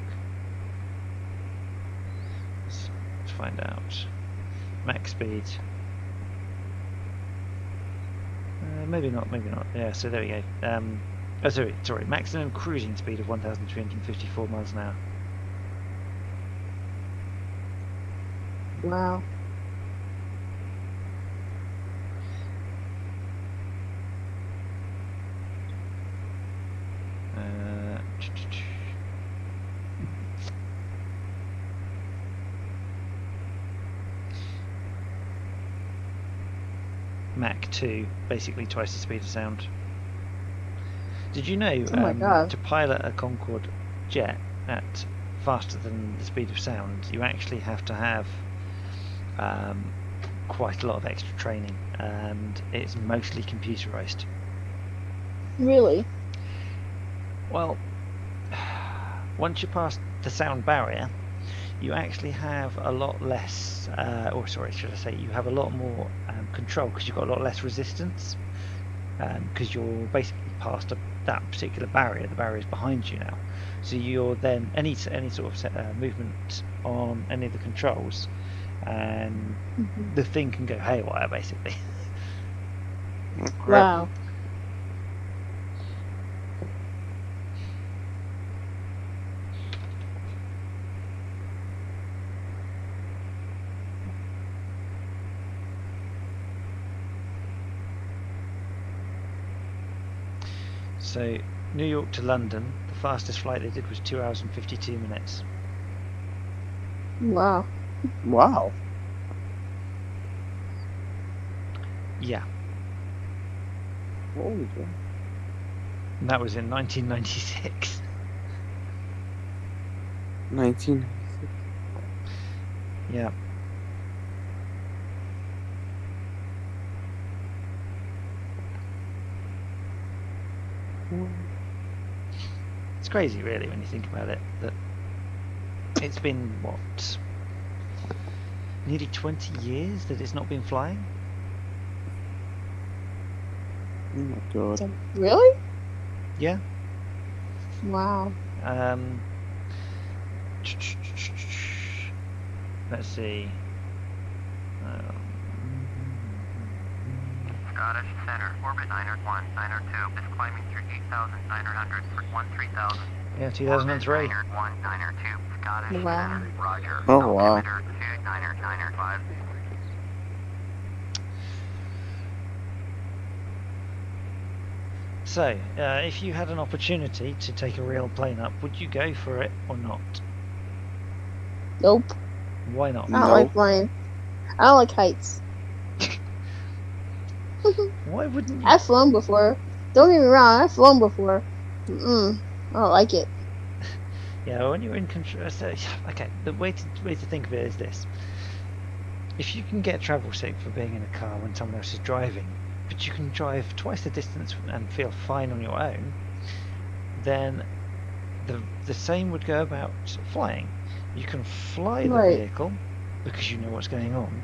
Let's find out. Max speed. Maybe not. Yeah, so there we go. Oh, sorry. Maximum cruising speed of 1,354 miles an hour. Wow. Mach 2, basically twice the speed of sound. Did you know Oh my God. to pilot a Concorde jet at faster than the speed of sound, you actually have to have quite a lot of extra training, and it's mostly computerized. Really? Well, once you pass the sound barrier, you actually have a lot less, or sorry, should I say, you have a lot more control, because you've got a lot less resistance, because you're basically past that particular barrier. The barrier is behind you now, so you're then any sort of movement on any of the controls, and the thing can go haywire, basically. Wow. So New York to London, the fastest flight they did was 2 hours and 52 minutes. Wow. Wow. Yeah. Holy cow. And that was in 1996. 1996. Yeah. It's crazy, really, when you think about it, that it's been, what, nearly 20 years that it's not been flying? Oh my God. Really? Yeah. Wow. Let's see. Scottish Center, orbit 901, 902 is climbing through 8,900 for 13,000. Yeah, 2003. 901, 902, Scottish Wow. Center, Roger. Oh, wow. Altimeter 2995. So, if you had an opportunity to take a real plane up, would you go for it or not? Nope. Why not? I don't No. like flying. I don't like heights. Why wouldn't you? I've flown before. Don't get me wrong, I've flown before. I don't like it. Yeah, when you're in control. So, okay, the way to think of it is this: if you can get travel sick for being in a car when someone else is driving, but you can drive twice the distance and feel fine on your own, then the same would go about flying. You can fly the Right. vehicle because you know what's going on,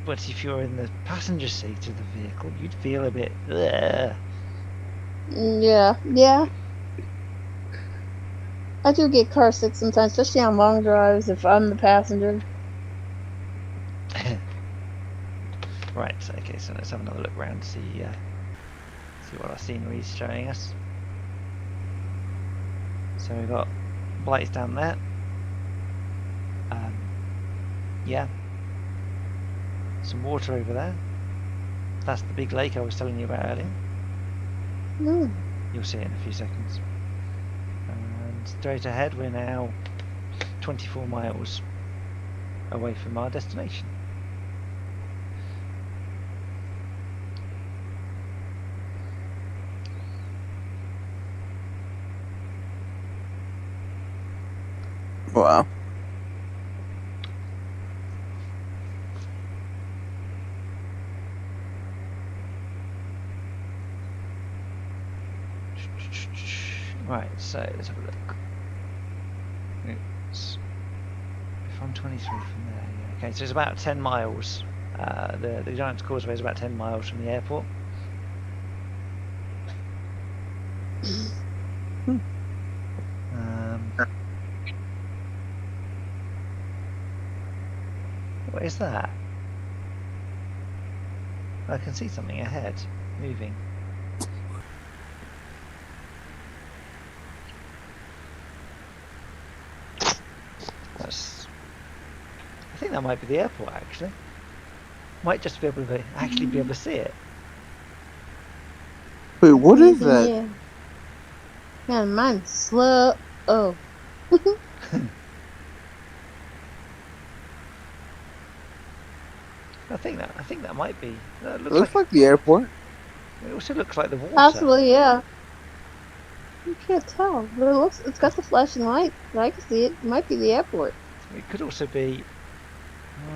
but if you're in the passenger seat of the vehicle, you'd feel a bit. Ugh. Yeah. I do get car sick sometimes, especially on long drives if I'm the passenger. Right, okay, so let's have another look around, see what our scenery is showing us. So we've got lights down there. Yeah. Some water over there. That's the big lake I was telling you about earlier. Mm. You'll see it in a few seconds. And straight ahead, we're now 24 miles away from our destination. Wow. Right, so let's have a look. It's, if I'm 23 from there, yeah. Okay, so it's about 10 miles. The Giant's Causeway is about 10 miles from the airport. What is that? I can see something ahead, moving. That's. I think that might be the airport, actually. Might just be able to actually be able to see it. Wait, what is Amazing, that? yeah. Man, mine's slow. Oh. I think that might be. It It looks like the airport. It also looks like the water. Possibly, yeah. You can't tell, but it's got the flashing light. I can see it. It might be the airport. It could also be.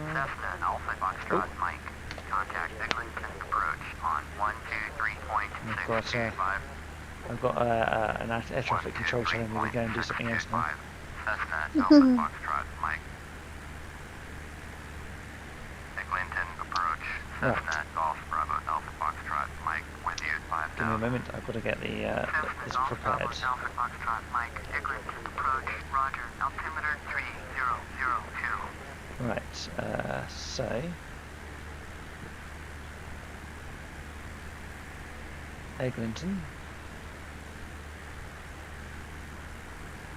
Cessna Alpha Foxtrot Mike. Contact Eglinton approach on 123.625. I've got an air traffic control telling me to go and do something else now. Cessna Alpha Foxtrot Mike. Eglinton approach. Cessna Golf Bravo Alpha Foxtrot Mike with you 5000. Give me a moment. I've got to get this prepared. Alpha Foxtrot Mike. Eglinton approach. Roger. Altimeter 3002. Right. So. Eglinton.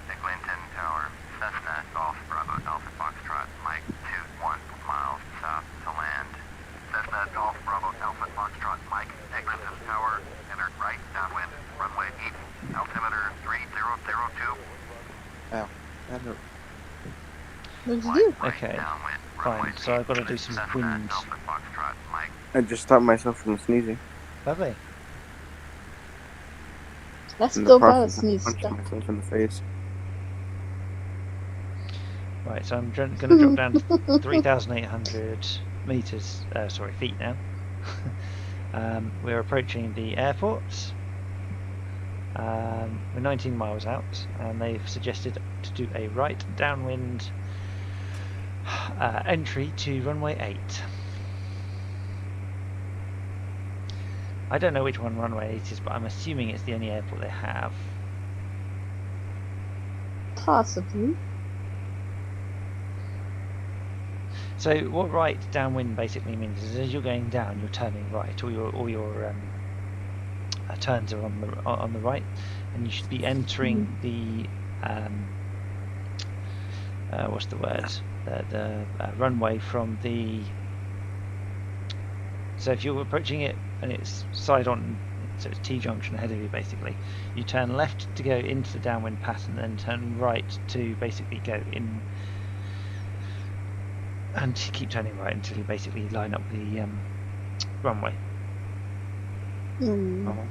Eglinton Tower, Cessna Golf Bravo Alpha Foxtrot Mike 21 miles south to land. Cessna Golf Bravo Alpha Foxtrot Mike, Eglinton Tower, entered right downwind, runway 8, altimeter 3002. Ow. I don't... What'd you do? Right Okay, downwind, fine. runway So I've got to 8, do some Cessna wind. Alpha Foxtrot Mike. I just stopped myself from sneezing. Lovely. That's In the still about process, I sneeze punched stuff. myself in the face. Right. So I'm going to drop down to 3,800 meters. Sorry, feet now. We're approaching the airport. We're 19 miles out, and they've suggested to do a right downwind entry to runway 8. I don't know which one runway 8 is, but I'm assuming it's the only airport they have. Possibly. So what right downwind basically means is as you're going down, you're turning right. All your turns are on the right, and you should be entering the what's the word? The runway from the. So if you're approaching it and it's side on, so it's T junction ahead of you basically, you turn left to go into the downwind pattern, then turn right to basically go in, and keep turning right until you basically line up the runway. Mm.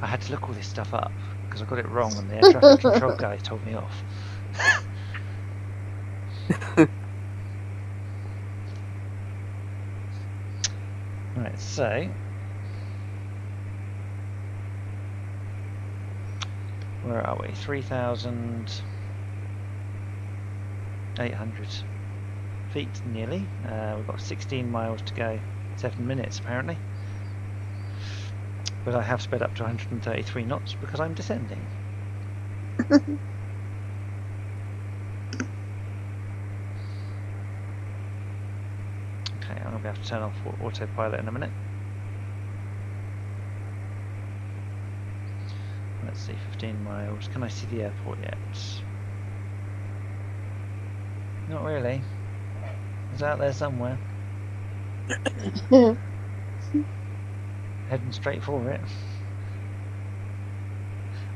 I had to look all this stuff up because I got it wrong and the air traffic control guy told me off. Right, so where are we? 3,800 feet nearly. We've got 16 miles to go. 7 minutes apparently. But I have sped up to 133 knots because I'm descending. Okay, I'm going to have to turn off autopilot in a minute. Let's see, 15 miles. Can I see the airport yet? Not really. It's out there somewhere. Heading straight for it.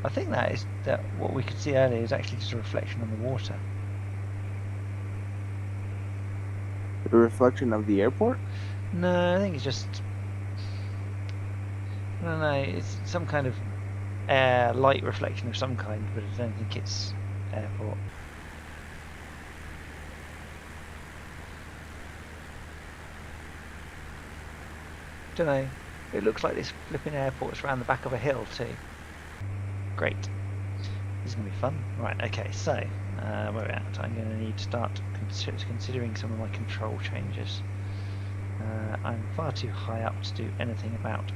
I think that what we could see earlier is actually just a reflection on the water. The reflection of the airport? No, I think it's just, I don't know, it's some kind of light reflection of some kind, but I don't think it's airport. Don't know. It looks like this flipping airport's around the back of a hill too. Great. This is going to be fun. Right, okay, so where we're at, I'm going to need to start considering some of my control changes. I'm far too high up to do anything about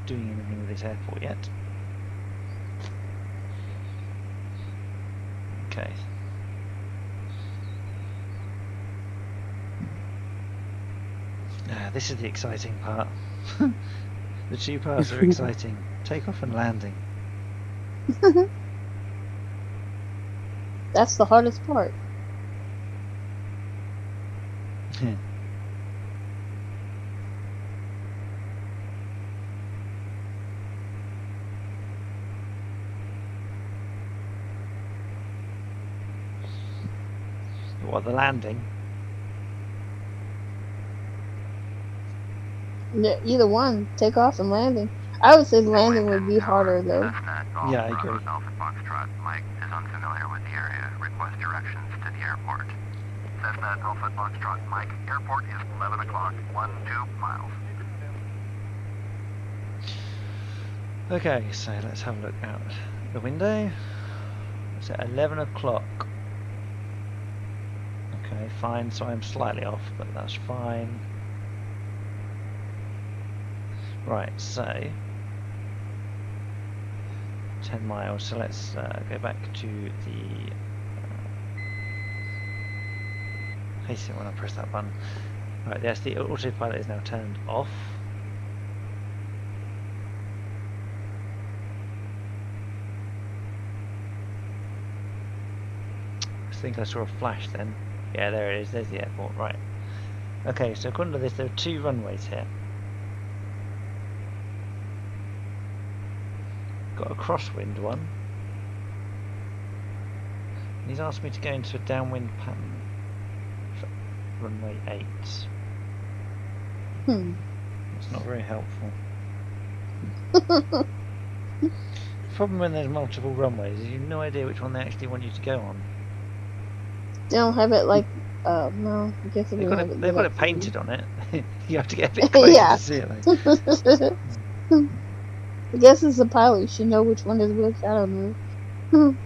doing anything with this airport yet. Okay. This is the exciting part. The two parts are exciting. Takeoff and landing. That's the hardest part. What, the landing? Yeah, either one, takeoff and landing. I would say landing would be harder though. Yeah, I agree. Alpha Foxtrot, Mike is unfamiliar with the area. Request directions to the airport. Cessna Alpha Foxtrot, Mike. Airport is 11 o'clock, 12 miles. Okay, so let's have a look out the window. It's at 11 o'clock. Okay, fine, so I'm slightly off, but that's fine. Right, so 10 miles, so let's go back to the I hate it when I press that button. Right, yes, the autopilot is now turned off. I think I saw a flash then. Yeah, there it is, there's the airport, right. Okay, so according to this, there are 2 runways here. Got a crosswind one. And he's asked me to go into a downwind pattern for runway 8. It's not very helpful. The problem when there's multiple runways is you have no idea which one they actually want you to go on. They don't have it like, no, I guess they don't have it. They've got it painted on it. You have to get a bit closer Yeah. to see it. I guess as a pilot, you should know which one is which. I don't know.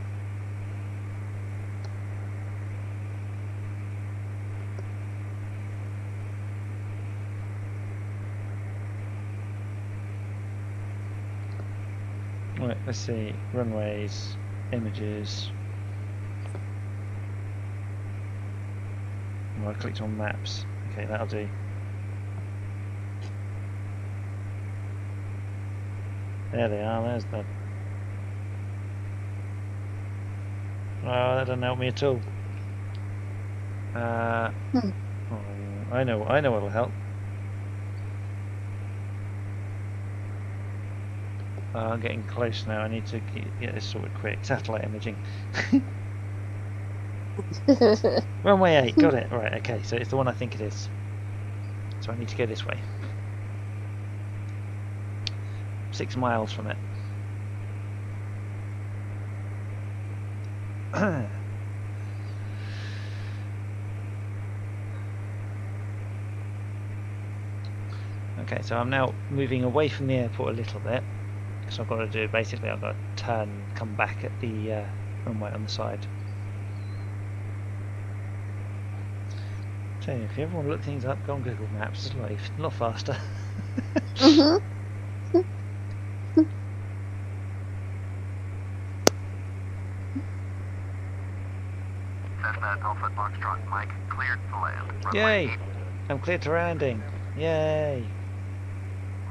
Right, let's see. Runways, images. Well, I clicked on maps. Okay, that'll do. There they are, there's the... Oh, that doesn't help me at all. Oh, I know what'll help. I'm getting close now, I need to get this sorted quick. Satellite imaging. Runway 8, got it. Right, okay, so it's the one I think it is. So I need to go this way. 6 miles from it. Okay, so I'm now moving away from the airport a little bit. So I've got to do, basically I've got to turn, come back at the runway on the side. So if you ever want to look things up, go on Google Maps, it's a lot faster. Cessna Alpha Foxtrot, Mike, cleared to land. Runway Yay! 8. I'm cleared to landing. Yay!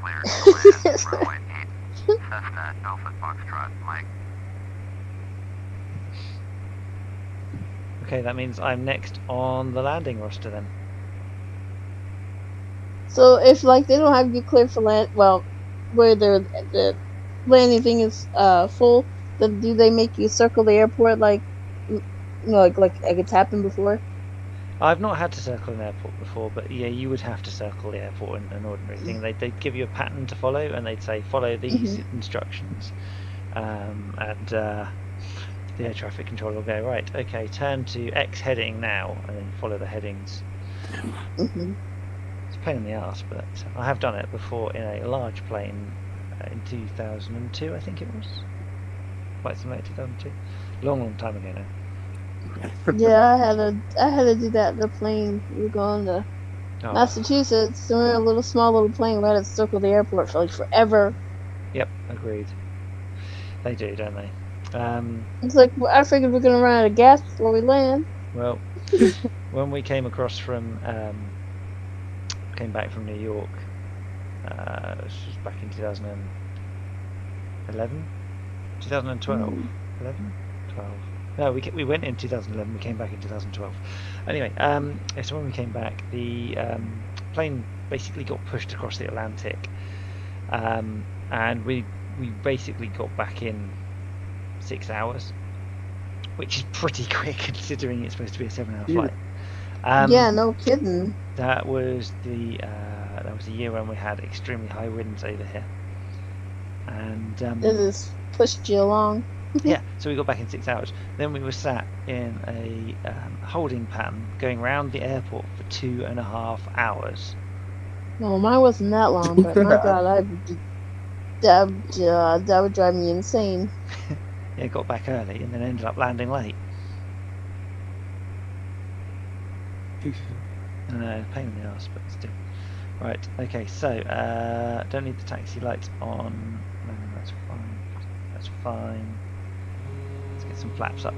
Cleared to land. Runway 8. Cessna Alpha Foxtrot, Mike. Okay, that means I'm next on the landing roster then. So if like they don't have you cleared for land, well, where the landing thing is full, then do they make you circle the airport like like it's happened before? I've not had to circle an airport before, but yeah, you would have to circle the airport in an ordinary thing. They'd give you a pattern to follow, and they'd say follow these instructions, and the air traffic controller will go, right, okay, turn to X heading now, and then follow the headings. It's a pain in the arse, but I have done it before in a large plane in 2002, I think it was. Quite similar to 2002. Long time ago now. Yeah, I had to do that in the plane. We were going to Massachusetts, so we were in a small little plane. We had to circle the airport for like forever. Yep, agreed. They do, don't they? It's like, I figured we're gonna run out of gas before we land. Well, when we came across from, came back from New York, this was back in 2011? 2012? 11? 12? No, we went in 2011, we came back in 2012. Anyway, so when we came back, the plane basically got pushed across the Atlantic, and we basically got back in 6 hours, which is pretty quick considering it's supposed to be a 7-hour flight. Yeah, no kidding. That was the year when we had extremely high winds over here, and it just pushed you along. Yeah, so we got back in 6 hours. Then we were sat in a holding pattern going around the airport for 2.5 hours. No, mine wasn't that long, but my God, that would drive me insane. Yeah, got back early and then ended up landing late. I know, pain in the ass, but still. Right, okay, so don't need the taxi lights on. No, that's fine. That's fine. Let's get some flaps up.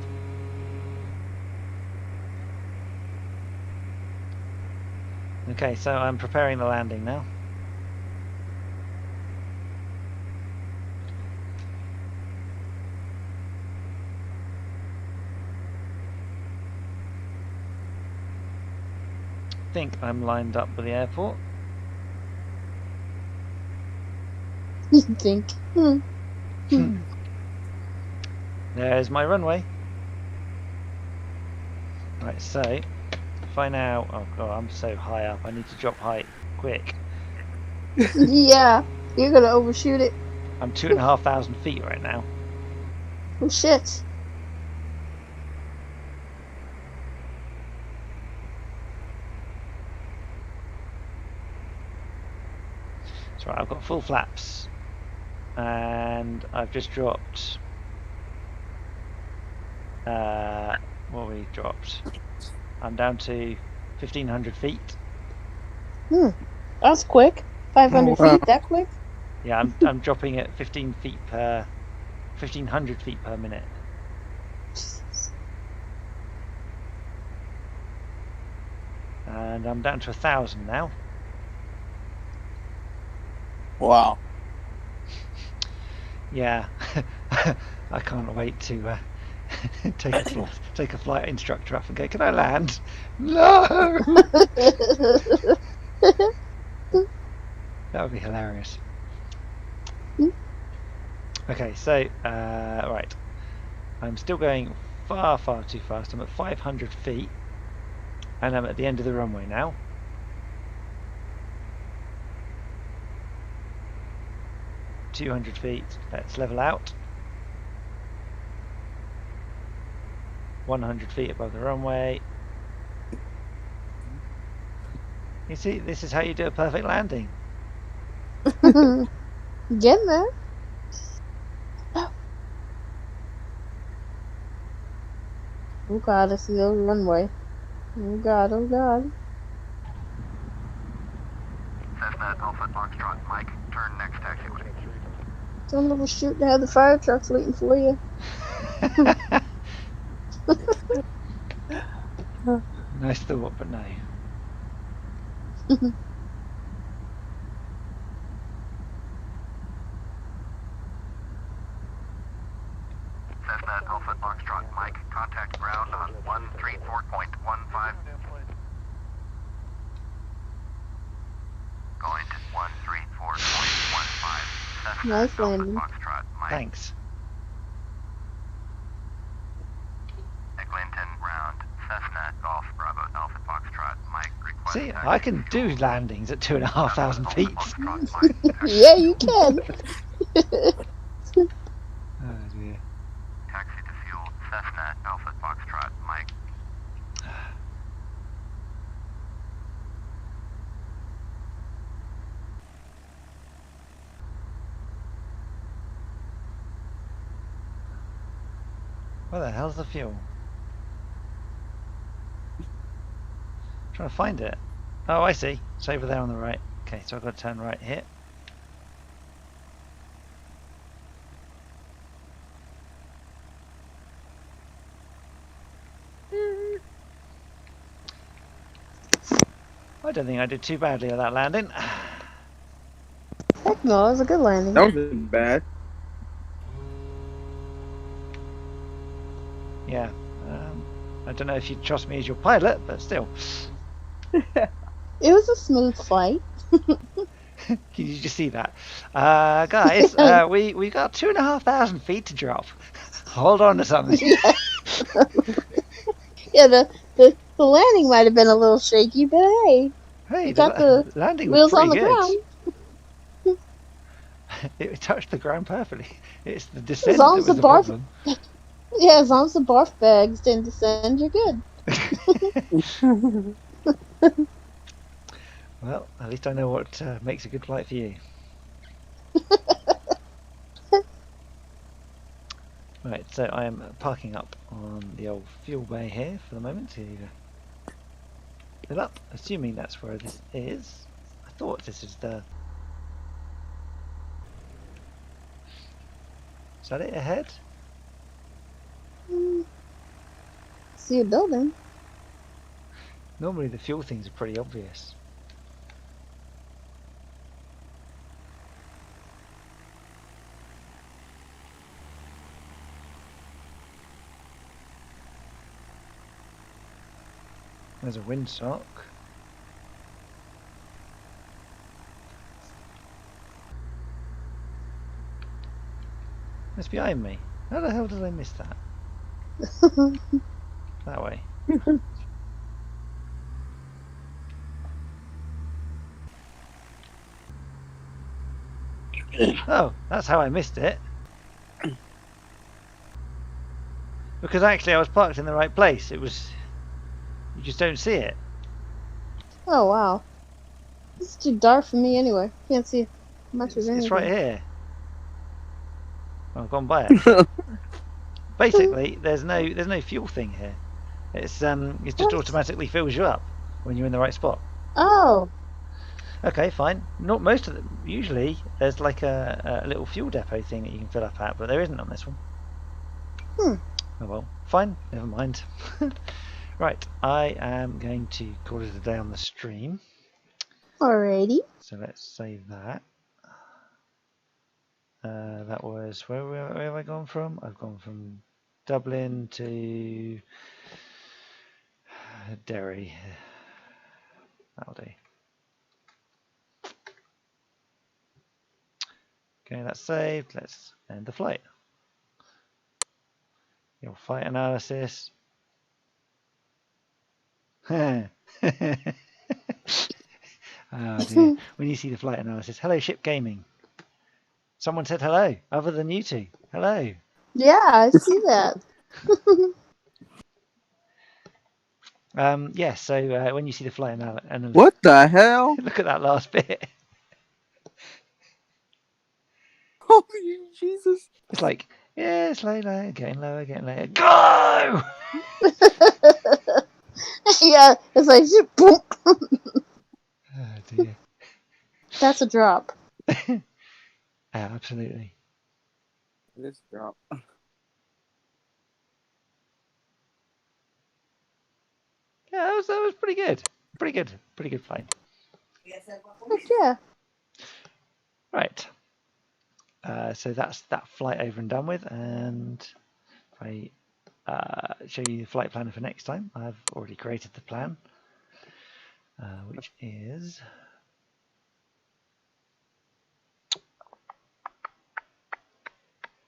Okay, so I'm preparing the landing now. I think I'm lined up with the airport. You think? There's my runway. Right, so if I now, oh god, I'm so high up. I need to drop height quick. Yeah, you're gonna overshoot it. I'm 2,500 feet right now. Oh shit. That's right, I've got full flaps. And I've just dropped... what we dropped? I'm down to 1,500 feet. That's quick. 500 feet, that quick? Yeah, I'm dropping at 1,500 feet per minute. And I'm down to 1,000 now. Wow. Yeah, I can't wait to take a flight instructor up and go, can I land? No! That would be hilarious. Okay, so, right. I'm still going far, far too fast. I'm at 500 feet. And I'm at the end of the runway now. $200 feet. Let's level out. 100 feet above the runway. You see, this is how you do a perfect landing. Getting there. Oh god, I see the runway. Oh god, oh god. Cessna Alpha Foxtrot, Mike, turn next taxiway. Don't overshoot to have the fire trucks waiting for you. Nice thought, but no. Cessna Alpha Foxtrot Mike, contact ground on 134.15. Going to 134.15. Cessna Nice Alpha landing. Foxtrot Mike. Thanks. Eglinton ground. Cessna Golf Bravo Alpha Foxtrot Mike. Request See, taxi I can fuel. do landings at 2,500 Alpha feet. Foxtrot Mike. Yeah, you can. Oh dear. Taxi to fuel. Cessna Alpha Foxtrot Mike. Where the hell's the fuel? Trying to find it. Oh, I see. It's over there on the right. Okay, so I've got to turn right here. I don't think I did too badly at that landing. Heck no, it was a good landing. That wasn't bad. Yeah. I don't know if you trust me as your pilot, but still. It was a smooth flight. Can you just see that? Guys, we got 2,500 feet to drop. Hold on to something. Yeah, the landing might have been a little shaky, but hey, Hey, you got the landing was wheels on pretty the good. ground. It touched the ground perfectly. It's the descent long that as was the the barf- problem. Yeah, as long as the barf bags didn't descend, you're good. Well, at least I know what makes a good flight for you. Right, so I am parking up on the old fuel bay here for the moment to fill up, assuming that's where this is. I thought this is the... Is that it ahead? See a building. Normally the fuel things are pretty obvious. There's a windsock. It's behind me. How the hell did I miss that? That way. Oh, that's how I missed it. Because actually I was parked in the right place. It was... You just don't see it. Oh wow, this is too dark for me anyway. Can't see much of anything. It's right here. I've gone by it. Basically, there's no fuel thing here. It just What? automatically fills you up when you're in the right spot. Oh, Okay, fine. Not most of them. Usually, there's like a little fuel depot thing that you can fill up at, but there isn't on this one. Hmm. Oh well, fine. Never mind. Right, I am going to call it a day on the stream. alrighty. So let's save that. That was where have I gone from? I've gone from Dublin to Derry. That'll do. Okay, that's saved. Let's end the flight. Your flight analysis. Oh dear. When you see the flight analysis, hello ship gaming. Someone said hello, other than you two. Hello. Yeah, I see that. Yeah, so when you see the flight analysis, What the hell? look at that last bit. Oh, Jesus. It's like, yeah, it's lower, getting lower, getting lower. Go! Yeah, it's like zoop, boom. Oh dear. That's a drop. Absolutely. This drop. Yeah, that was pretty good. Pretty good flight. Heck yeah. Right. So that's that flight over and done with, and I show you the flight planner for next time. I've already created the plan, which is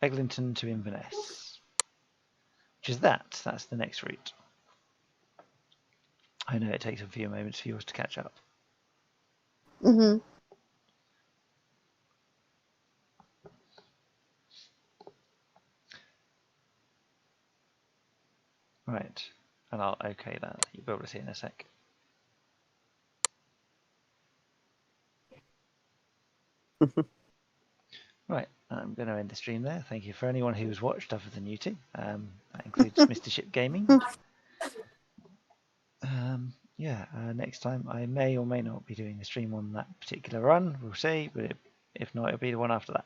Eglinton to Inverness, which is that's the next route. I know it takes a few moments for yours to catch up. Mm-hmm. Right, and I'll OK that. You'll be able to see in a sec. Right, I'm going to end the stream there. Thank you for anyone who's watched other than you two. That includes Mr. Ship Gaming. Yeah, next time I may or may not be doing the stream on that particular run. We'll see, but if not, it'll be the one after that.